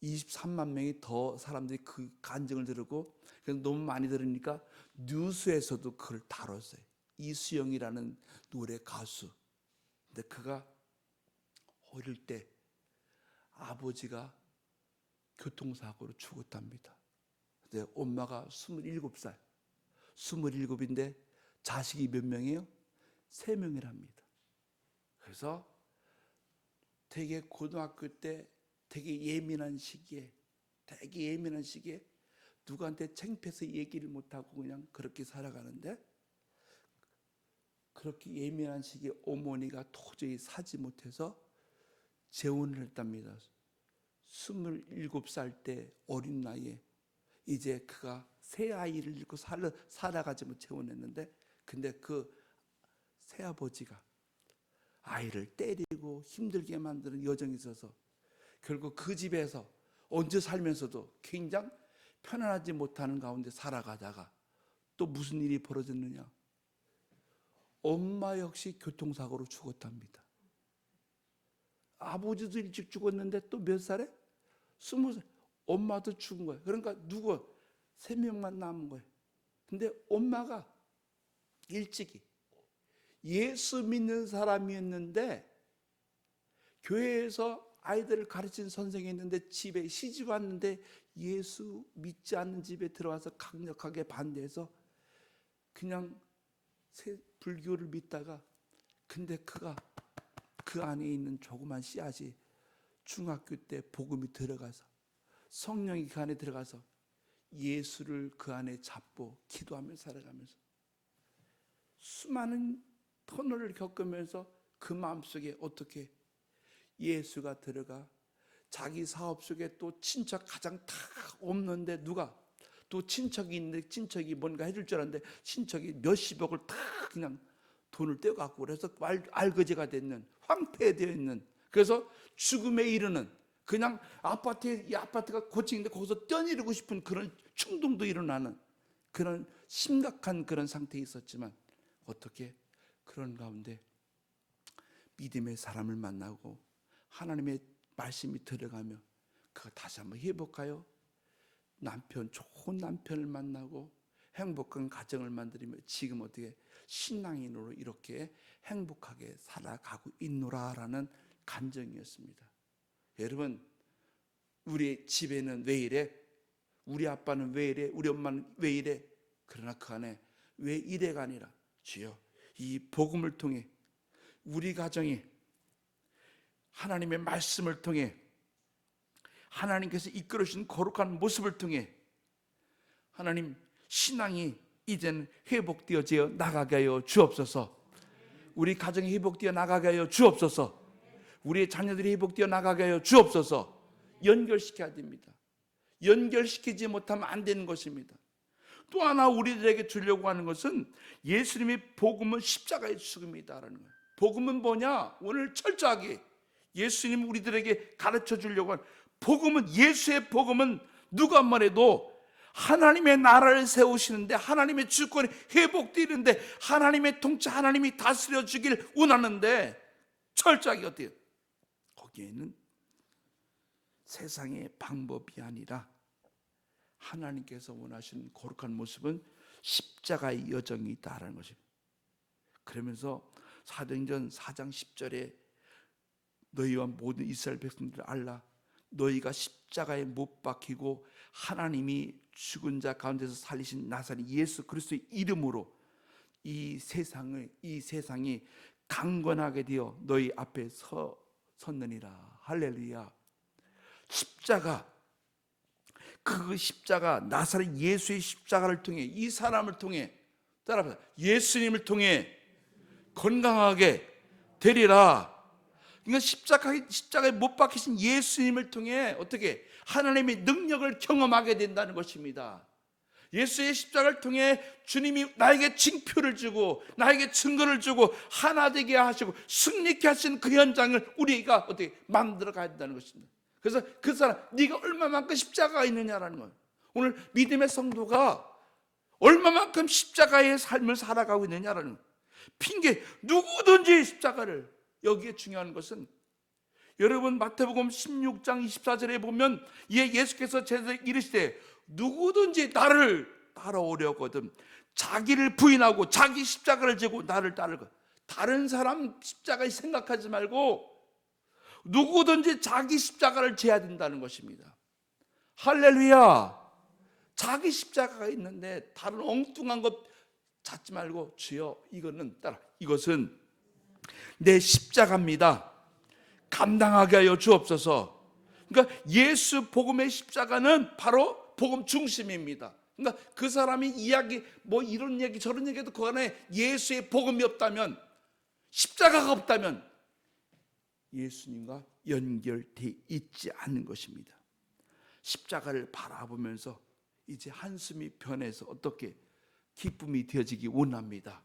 23만 명이 더 사람들이 그 간증을 들었고 그래서 너무 많이 들으니까 뉴스에서도 그걸 다뤘어요. 이수영이라는 노래 가수. 근데 그가 어릴 때 아버지가 교통사고로 죽었답니다. 근데 엄마가 27살, 27인데 자식이 몇 명이에요? 3명이랍니다. 그래서 되게 고등학교 때 되게 예민한 시기에 누구한테 창피해서 얘기를 못하고 그냥 그렇게 살아가는데 그렇게 예민한 시기에 어머니가 도저히 사지 못해서 재혼을 했답니다. 27살 때 어린 나이에 이제 그가 새 아이를 잃고 살아가지 못 재혼했는데 근데 그 새아버지가 아이를 때리고 힘들게 만드는 여정이 있어서 결국 그 집에서 얹어 살면서도 굉장히 편안하지 못하는 가운데 살아가다가 또 무슨 일이 벌어졌느냐? 엄마 역시 교통사고로 죽었답니다. 아버지도 일찍 죽었는데 또 몇 살에? 20살. 엄마도 죽은 거예요. 그러니까 누구? 3명만 남은 거예요. 근데 엄마가 일찍이 예수 믿는 사람이었는데 교회에서 아이들을 가르치는 선생이 있는데 집에 시집 왔는데 예수 믿지 않는 집에 들어와서 강력하게 반대해서 그냥 불교를 믿다가 근데 그가 그 안에 있는 조그만 씨앗이 중학교 때 복음이 들어가서 성령이 그 안에 들어가서 예수를 그 안에 잡고 기도하며 살아가면서 수많은 터널을 겪으면서 그 마음속에 어떻게 예수가 들어가 자기 사업 속에 또 친척 가장 다 없는데 누가 또 친척이 있는데 친척이 뭔가 해줄 줄 알았는데 친척이 몇십억을 다 그냥 돈을 떼어갖고 그래서 알거지가 됐는 황폐되어 있는 그래서 죽음에 이르는 그냥 이 아파트가 고층인데 거기서 뛰어내리고 싶은 그런 충동도 일어나는 그런 심각한 그런 상태에 있었지만, 어떻게 그런 가운데 믿음의 사람을 만나고 하나님의 말씀이 들어가며 그거 다시 한번 회복하여 좋은 남편을 만나고 행복한 가정을 만들며 지금 어떻게 신앙인으로 이렇게 행복하게 살아가고 있노라라는 간증이었습니다. 여러분, 우리 집에는 왜 이래? 우리 아빠는 왜 이래? 우리 엄마는 왜 이래? 그러나 그 안에 왜 이래가 아니라, 주여, 이 복음을 통해 우리 가정이 하나님의 말씀을 통해 하나님께서 이끌으신 거룩한 모습을 통해 하나님 신앙이 이제는 회복되어져 나가게 하여 주옵소서. 우리 가정이 회복되어 나가게 하여 주옵소서. 우리의 자녀들이 회복되어 나가게 하여 주옵소서. 연결시켜야 됩니다. 연결시키지 못하면 안 되는 것입니다. 또 하나 우리들에게 주려고 하는 것은 예수님의 복음은 십자가의 죽음이다라는 거예요. 복음은 뭐냐? 오늘 철저하게 예수님 우리들에게 가르쳐 주려고 하는 복음은, 예수의 복음은 누가 말해도 하나님의 나라를 세우시는데, 하나님의 주권이 회복되는데, 하나님의 통치, 하나님이 다스려 주길 원하는데, 철저하게 어때요? 거기에는 세상의 방법이 아니라 하나님께서 원하시는 거룩한 모습은 십자가의 여정이다라는 것입니다. 그러면서 사도행전 4장 10절에 너희와 모든 이스라엘 백성들 알라, 너희가 십자가에 못 박히고 하나님이 죽은 자 가운데서 살리신 나사렛 예수 그리스도의 이름으로 이 세상이 강건하게 되어 너희 앞에 섰느니라. 할렐루야. 십자가, 그 십자가, 나사렛 예수의 십자가를 통해, 이 사람을 통해, 따라합니다, 예수님을 통해 건강하게 되리라. 그러니까 십자가에 못 박히신 예수님을 통해 어떻게 하나님의 능력을 경험하게 된다는 것입니다. 예수의 십자가를 통해 주님이 나에게 징표를 주고 나에게 증거를 주고 하나 되게 하시고 승리케 하신 그 현장을 우리가 어떻게 만들어 가야 된다는 것입니다. 그래서 그 사람, 네가 얼마만큼 십자가가 있느냐라는 거예요. 오늘 믿음의 성도가 얼마만큼 십자가의 삶을 살아가고 있느냐라는 거예요. 핑계, 누구든지 십자가를. 여기에 중요한 것은, 여러분 마태복음 16장 24절에 보면 예수께서 제자들에게 이르시되 누구든지 나를 따라오려거든 자기를 부인하고 자기 십자가를 지고 나를 따르고. 다른 사람 십자가에 생각하지 말고 누구든지 자기 십자가를 져야 된다는 것입니다. 할렐루야. 자기 십자가가 있는데 다른 엉뚱한 것 찾지 말고, 주여, 이것은 내 십자가입니다. 감당하게 하여 주옵소서. 그러니까 예수 복음의 십자가는 바로 복음 중심입니다. 그러니까 그 사람이 이야기, 이런 얘기 저런 얘기도 그 안에 예수의 복음이 없다면, 십자가가 없다면 예수님과 연결돼 있지 않는 것입니다. 십자가를 바라보면서 이제 한숨이 편해서 어떻게 기쁨이 되어지기 원합니다.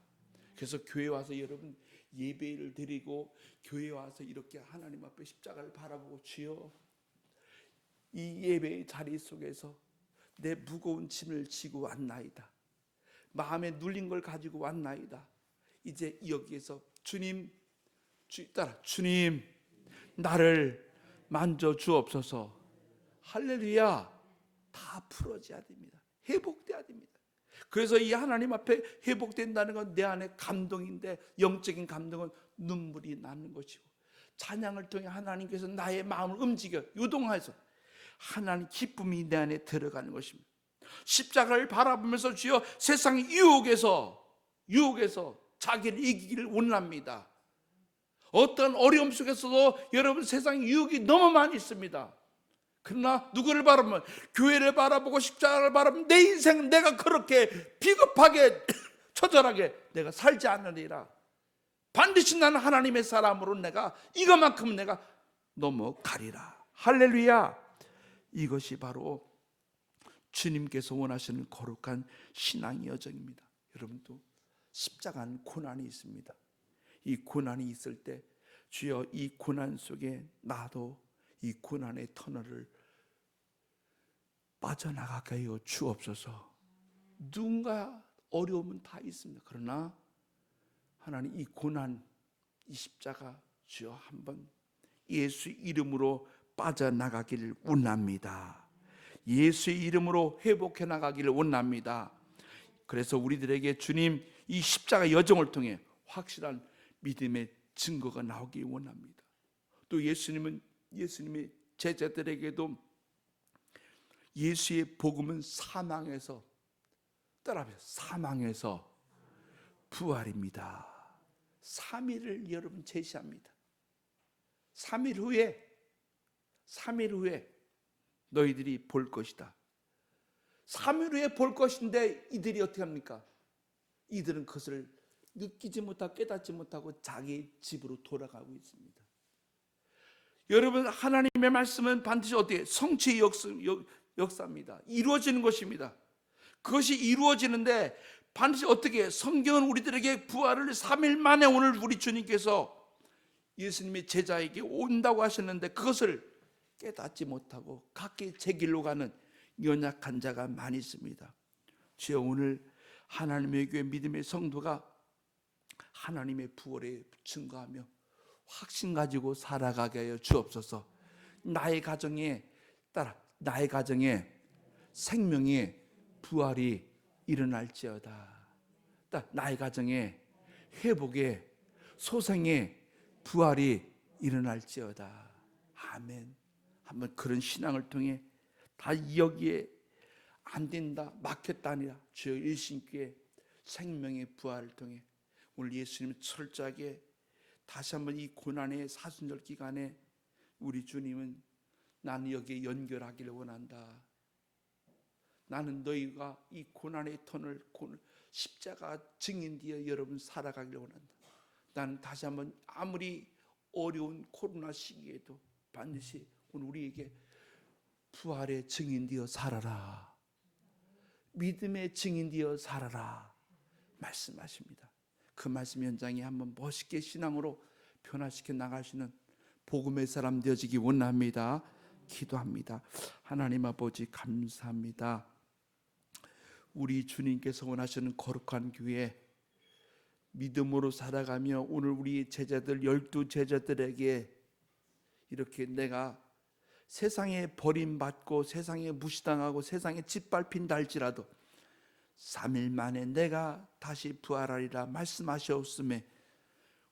그래서 교회 와서 여러분 예배를 드리고 교회 와서 이렇게 하나님 앞에 십자가를 바라보고, 주여, 이 예배의 자리 속에서 내 무거운 짐을 지고 왔나이다. 마음에 눌린 걸 가지고 왔나이다. 이제 여기에서 주님 나를 만져 주옵소서. 할렐루야. 다 풀어져야 됩니다. 회복돼야 됩니다. 그래서 이 하나님 앞에 회복된다는 건 내 안에 감동인데, 영적인 감동은 눈물이 나는 것이고, 찬양을 통해 하나님께서 나의 마음을 움직여 요동해서 하나님 기쁨이 내 안에 들어가는 것입니다. 십자가를 바라보면서 주여, 세상의 유혹에서 자기를 이기기를 원합니다. 어떤 어려움 속에서도 여러분 세상의 유혹이 너무 많이 있습니다. 그러나 누구를 바라보면, 교회를 바라보고 십자가를 바라보면 내 인생은 내가 그렇게 비겁하게 처절하게 내가 살지 않으리라. 반드시 나는 하나님의 사람으로 내가 이것만큼은 내가 넘어가리라. 할렐루야. 이것이 바로 주님께서 원하시는 거룩한 신앙의 여정입니다. 여러분도 십자가는 고난이 있습니다. 이 고난이 있을 때, 주여, 이 고난 속에 나도 이 고난의 터널을 빠져나가게 하여 주옵소서. 누군가 어려움은 다 있습니다. 그러나 하나님 이 고난, 이 십자가 주여 한번 예수 이름으로 빠져나가기를 원합니다. 예수의 이름으로 회복해 나가기를 원합니다. 그래서 우리들에게 주님 이 십자가 여정을 통해 확실한 믿음의 증거가 나오기 원합니다. 또 예수님의 제자들에게도 예수의 복음은 사망에서 따라하세요. 사망에서 부활입니다. 3일을 여러분 제시합니다. 3일 후에 너희들이 볼 것이다. 3일 후에 볼 것인데 이들이 어떻게 합니까? 이들은 그것을 느끼지 못하고 깨닫지 못하고 자기 집으로 돌아가고 있습니다. 여러분 하나님의 말씀은 반드시 어떻게 성취의 역사입니다. 이루어지는 것입니다. 그것이 이루어지는데 반드시 어떻게 성경은 우리들에게 부활을 3일 만에 오늘 우리 주님께서 예수님의 제자에게 온다고 하셨는데 그것을 깨닫지 못하고 각기 제 길로 가는 연약한 자가 많이 있습니다. 주여 오늘 하나님의 교회 믿음의 성도가 하나님의 부활에 증거하며 확신 가지고 살아가게 하여 주옵소서. 나의 가정에 생명의 부활이 일어날지어다. 나의 가정에 회복의 소생의 부활이 일어날지어다. 아멘. 한번 그런 신앙을 통해 다 여기에 안 된다, 막혔다 아니라 주여 일신교회 생명의 부활을 통해 오늘 예수님 철저하게 다시 한번 이 고난의 사순절 기간에 우리 주님은 나는 여기에 연결하기를 원한다. 나는 너희가 이 고난의 터널 십자가 증인 뒤에 여러분 살아가기를 원한다. 나는 다시 한번 아무리 어려운 코로나 시기에도 반드시 오늘 우리에게 부활의 증인 되어 살아라. 믿음의 증인 되어 살아라. 말씀하십니다. 그 말씀 현장에 한번 멋있게 신앙으로 변화시켜 나가시는 복음의 사람 되어지기 원합니다. 기도합니다. 하나님 아버지 감사합니다. 우리 주님께서 원하시는 거룩한 교회 믿음으로 살아가며 오늘 우리 제자들 12제자들에게 이렇게 내가 세상에 버림받고 세상에 무시당하고 세상에 짓밟힌다 할지라도 3일 만에 내가 다시 부활하리라 말씀하셨음에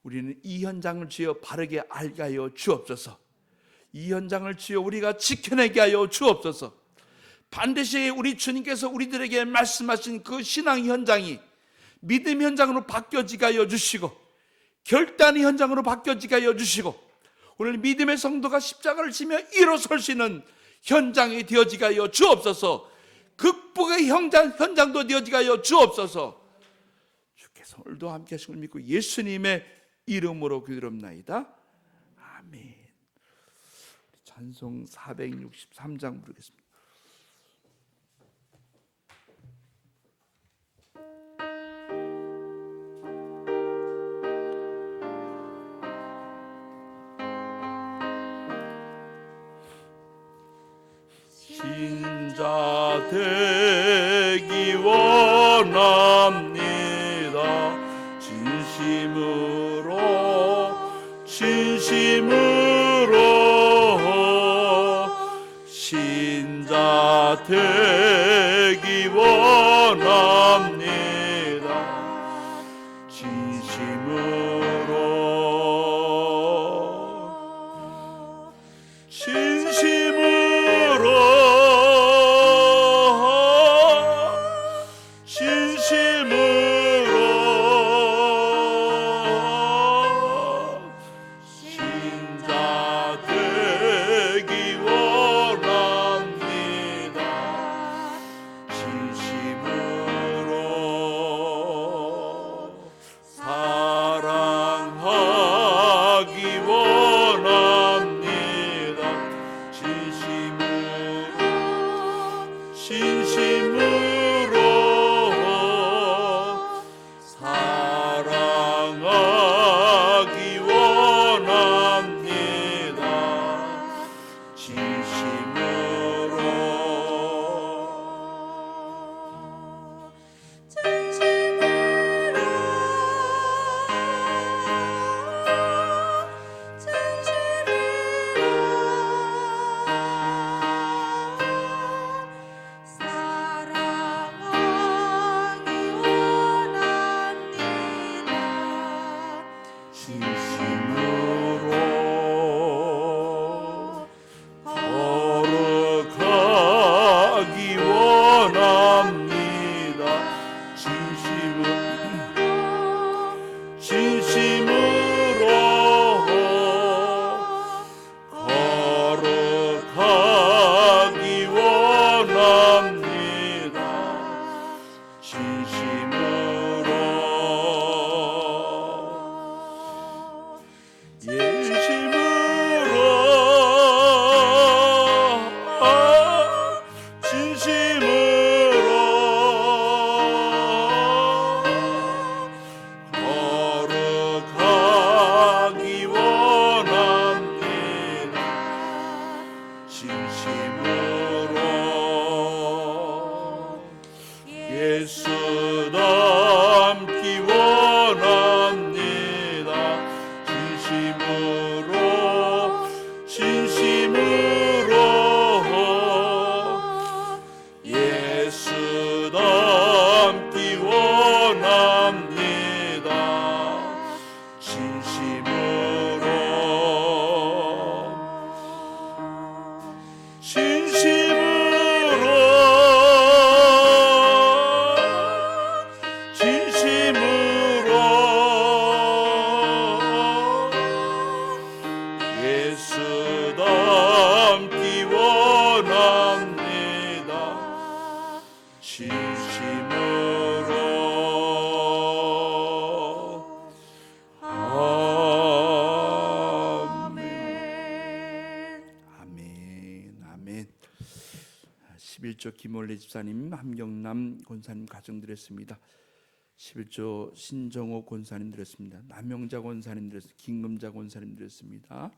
우리는 이 현장을 주여 바르게 알게 하여 주옵소서. 이 현장을 주여 우리가 지켜내게 하여 주옵소서. 반드시 우리 주님께서 우리들에게 말씀하신 그 신앙 현장이 믿음 현장으로 바뀌어지게 하여 주시고 결단의 현장으로 바뀌어지게 하여 주시고 오늘 믿음의 성도가 십자가를 지며 일어설 수 있는 현장이 되어지게 하여 주옵소서. 극복의 현장도 되어지게 하여 주옵소서. 주께서 오늘도 함께 하신 걸 믿고 예수님의 이름으로 기도합나이다. 아멘. 찬송 463장 부르겠습니다. 신자 되기 원합니다. 진심으로 신자 되기 원합니다. 진심으로 사랑 진심으로 거룩하기 원합니다. 진심으로 거룩하기 원합니다. 진심으로 거룩하기 원합니다. 진심으로 예수 닮기 원합니다. 진심으로 예수 닮기 원합니다. 진심으로 예수 닮기 원합니다. 진심으로 아멘, 아멘. 11조 김원래 집사님, 함경남 권사님 가정 드렸습니다. 11조 신정호 권사님 드렸습니다. 남영자 권사님 드렸습니다. 김금자 권사님 드렸습니다.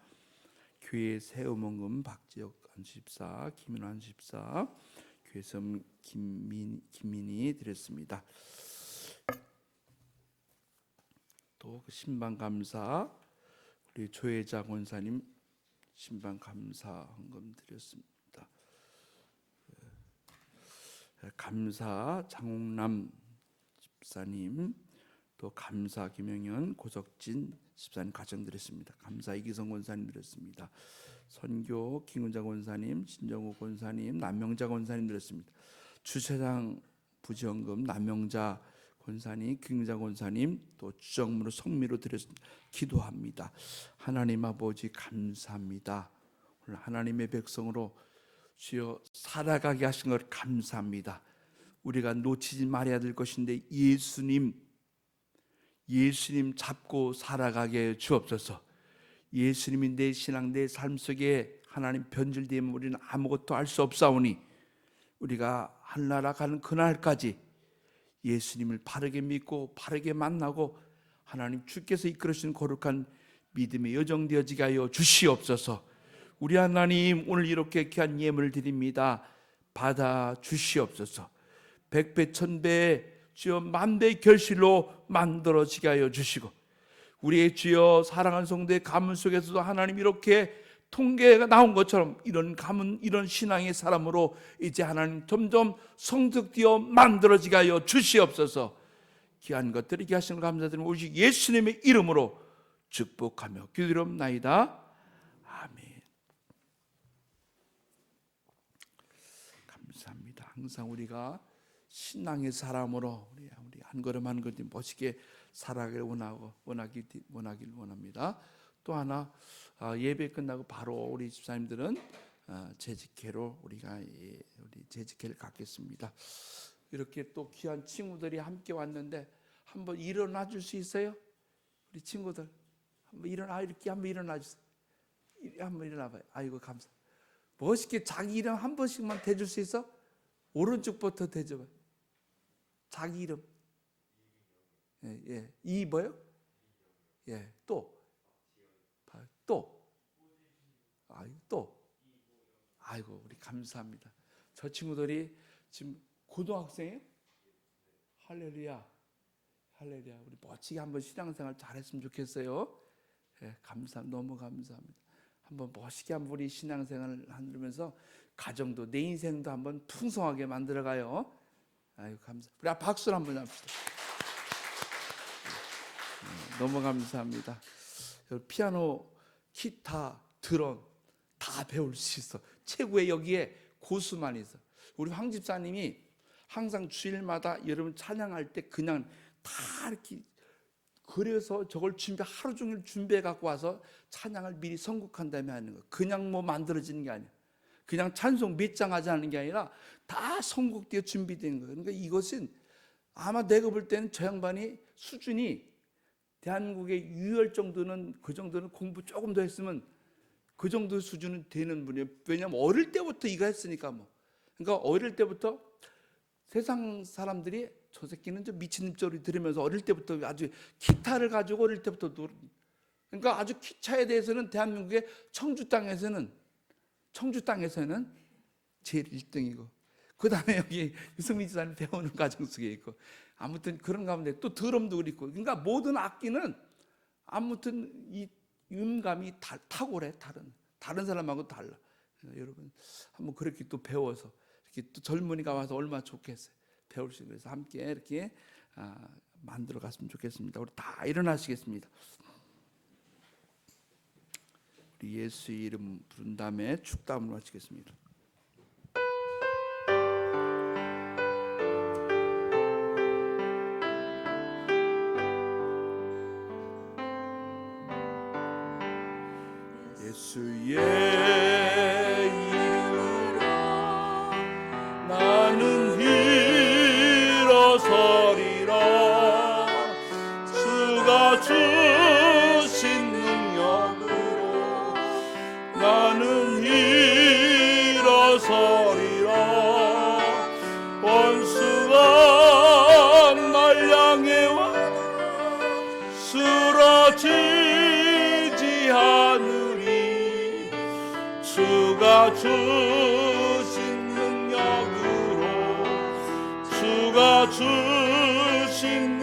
교회 새우먼금 박지혁 안수집사, 김윤 안수집사, 교회섬 김민희 드렸습니다. 또 신방 감사 우리 조혜자 권사님 신방 감사 헌금 드렸습니다. 감사 장홍남 집사님, 또 감사 김영현 고석진 집사님 가정 드렸습니다. 감사 이기성 권사님 드렸습니다. 선교 김은자 권사님, 신정호 권사님, 남명자 권사님 드렸습니다. 주차장 부지헌금 남명자 권사님, 김은자 권사님, 또 주정무로 성미로 드렸습니다. 기도합니다. 하나님 아버지 감사합니다. 오늘 하나님의 백성으로 주여 살아가게 하신 것 감사합니다. 우리가 놓치지 말아야 될 것인데 예수님 잡고 살아가게 주옵소서. 예수님이 내 신앙 내 삶 속에 하나님 변질되면 우리는 아무것도 할 수 없사오니 우리가 하늘나라 가는 그날까지 예수님을 바르게 믿고 바르게 만나고 하나님 주께서 이끌으시는 거룩한 믿음의 여정 되어지게 하여 주시옵소서. 우리 하나님 오늘 이렇게 귀한 예물을 드립니다. 받아 주시옵소서. 백배 천배 주여 만배 결실로 만들어지게 하여 주시고 우리의 주여 사랑하는 성도의 가문 속에서도 하나님 이렇게 통계가 나온 것처럼 이런 가문 이런 신앙의 사람으로 이제 하나님 점점 성숙되어 만들어지게 하여 주시옵소서. 귀한 것들을 이렇게 하시는 걸 감사드리며 우리 예수님의 이름으로 축복하며 기도드리옵나이다. 아멘. 감사합니다. 항상 우리가 신앙의 사람으로 우리 한 걸음 한 걸음 멋있게 살아가길 원하길 원합니다. 또 하나 예배 끝나고 바로 우리 집사님들은 재직회로 우리 재직회를 갖겠습니다. 이렇게 또 귀한 친구들이 함께 왔는데 한번 일어나 줄 수 있어요? 우리 친구들 한번 일어나 주세요. 한번 일어나 봐요. 아이고 감사. 멋있게 자기 이름 한 번씩만 대줄 수 있어? 오른쪽부터 대줘봐. 자기 이름. 예. 이 뭐요? 예. 또. 아이고 우리 감사합니다. 저 친구들이 지금 고등학생이에요? 할렐루야. 우리 멋지게 한번 신앙생활 잘했으면 좋겠어요. 예, 너무 감사합니다. 한번 멋있게 한번 우리 신앙생활을 하면서 가정도 내 인생도 한번 풍성하게 만들어가요. 아이고 감사. 우리 박수를 한번 합시다. 너무 감사합니다. 피아노, 기타, 드럼 다 배울 수 있어. 최고의 여기에 고수만 있어. 우리 황 집사님이 항상 주일마다 여러분 찬양할 때 그냥 다 이렇게 그래서 저걸 하루 종일 준비해 갖고 와서 찬양을 미리 선곡한 다음에 하는 거. 그냥 뭐 만들어지는 게 아니야. 그냥 찬송 몇 장 하지 않는 게 아니라 다 선곡되어 준비된 거예요. 그러니까 이것은 아마 내가 볼 때는 저 양반이 수준이 대한민국의 유열 정도는, 그 정도는 공부 조금 더 했으면 그 정도 수준은 되는 분이에요. 왜냐하면 어릴 때부터 이거 했으니까 뭐. 그러니까 어릴 때부터 세상 사람들이 저 새끼는 좀 미친 소리 들으면서 어릴 때부터 아주 기타를 가지고 어릴 때부터 그러니까 아주 기차에 대해서는 대한민국의 청주 땅에서는 제일 1등이고 그 다음에 여기 유승민 지사님 배우는 과정 속에 있고 아무튼 그런 가운데 또 드럼도 그렇고 그러니까 모든 악기는 아무튼 이 음감이 탁월해. 다른 사람하고 달라. 여러분 한번 그렇게 또 배워서 이렇게 또 젊은이가 와서 얼마나 좋겠어요. 배울 수 있어서 함께 이렇게 만들어 갔으면 좋겠습니다. 우리 다 일어나시겠습니다. 우리 예수의 이름 부른 다음에 축담을 마치겠습니다. 예수의 이름으로 나는 일어서리라. 주가 주신 능력으로 나는 일어서리라. 원수가 날 향해 와도 쓰러지지 않으리. 주가 주신 능력으로 주가 주신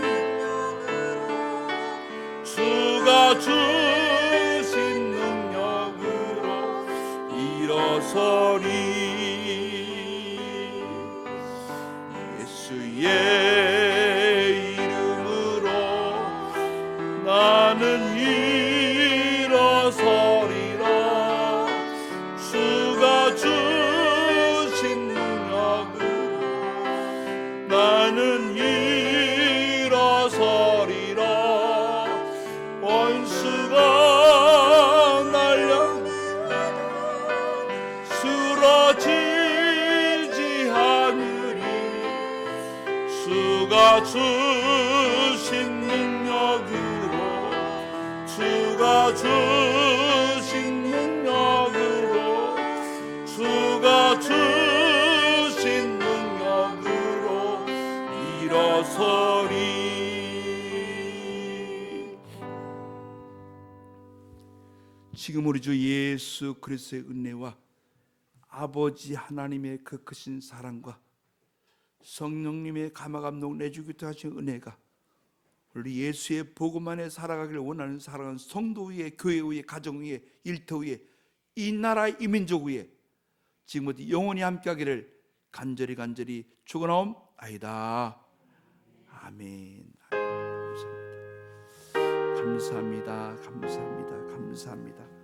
능력으로 일어서리. 예수의 이름으로 나는 일어서리라. 주가 주신 능력으로 나는 일어서리라. 원수가 날 향해 쓰러지지 않으리. 주가 주신 능력으로 주가 주신 능력으로 주가 주신 능력으로 일어서리. 지금 우리 주 예수 그리스도의 은혜와 아버지 하나님의 그 크신 사랑과 성령님의 감화감동 내주기도 하신 은혜가 우리 예수의 복음 안에 살아가기를 원하는 사랑하는 성도 위에, 교회 위에, 가정 위에, 일터 위에, 이 나라 이 민족 위에 지금부터 영원히 함께하기를 간절히 축원하옵나이다. 아멘. 감사합니다. 감사합니다.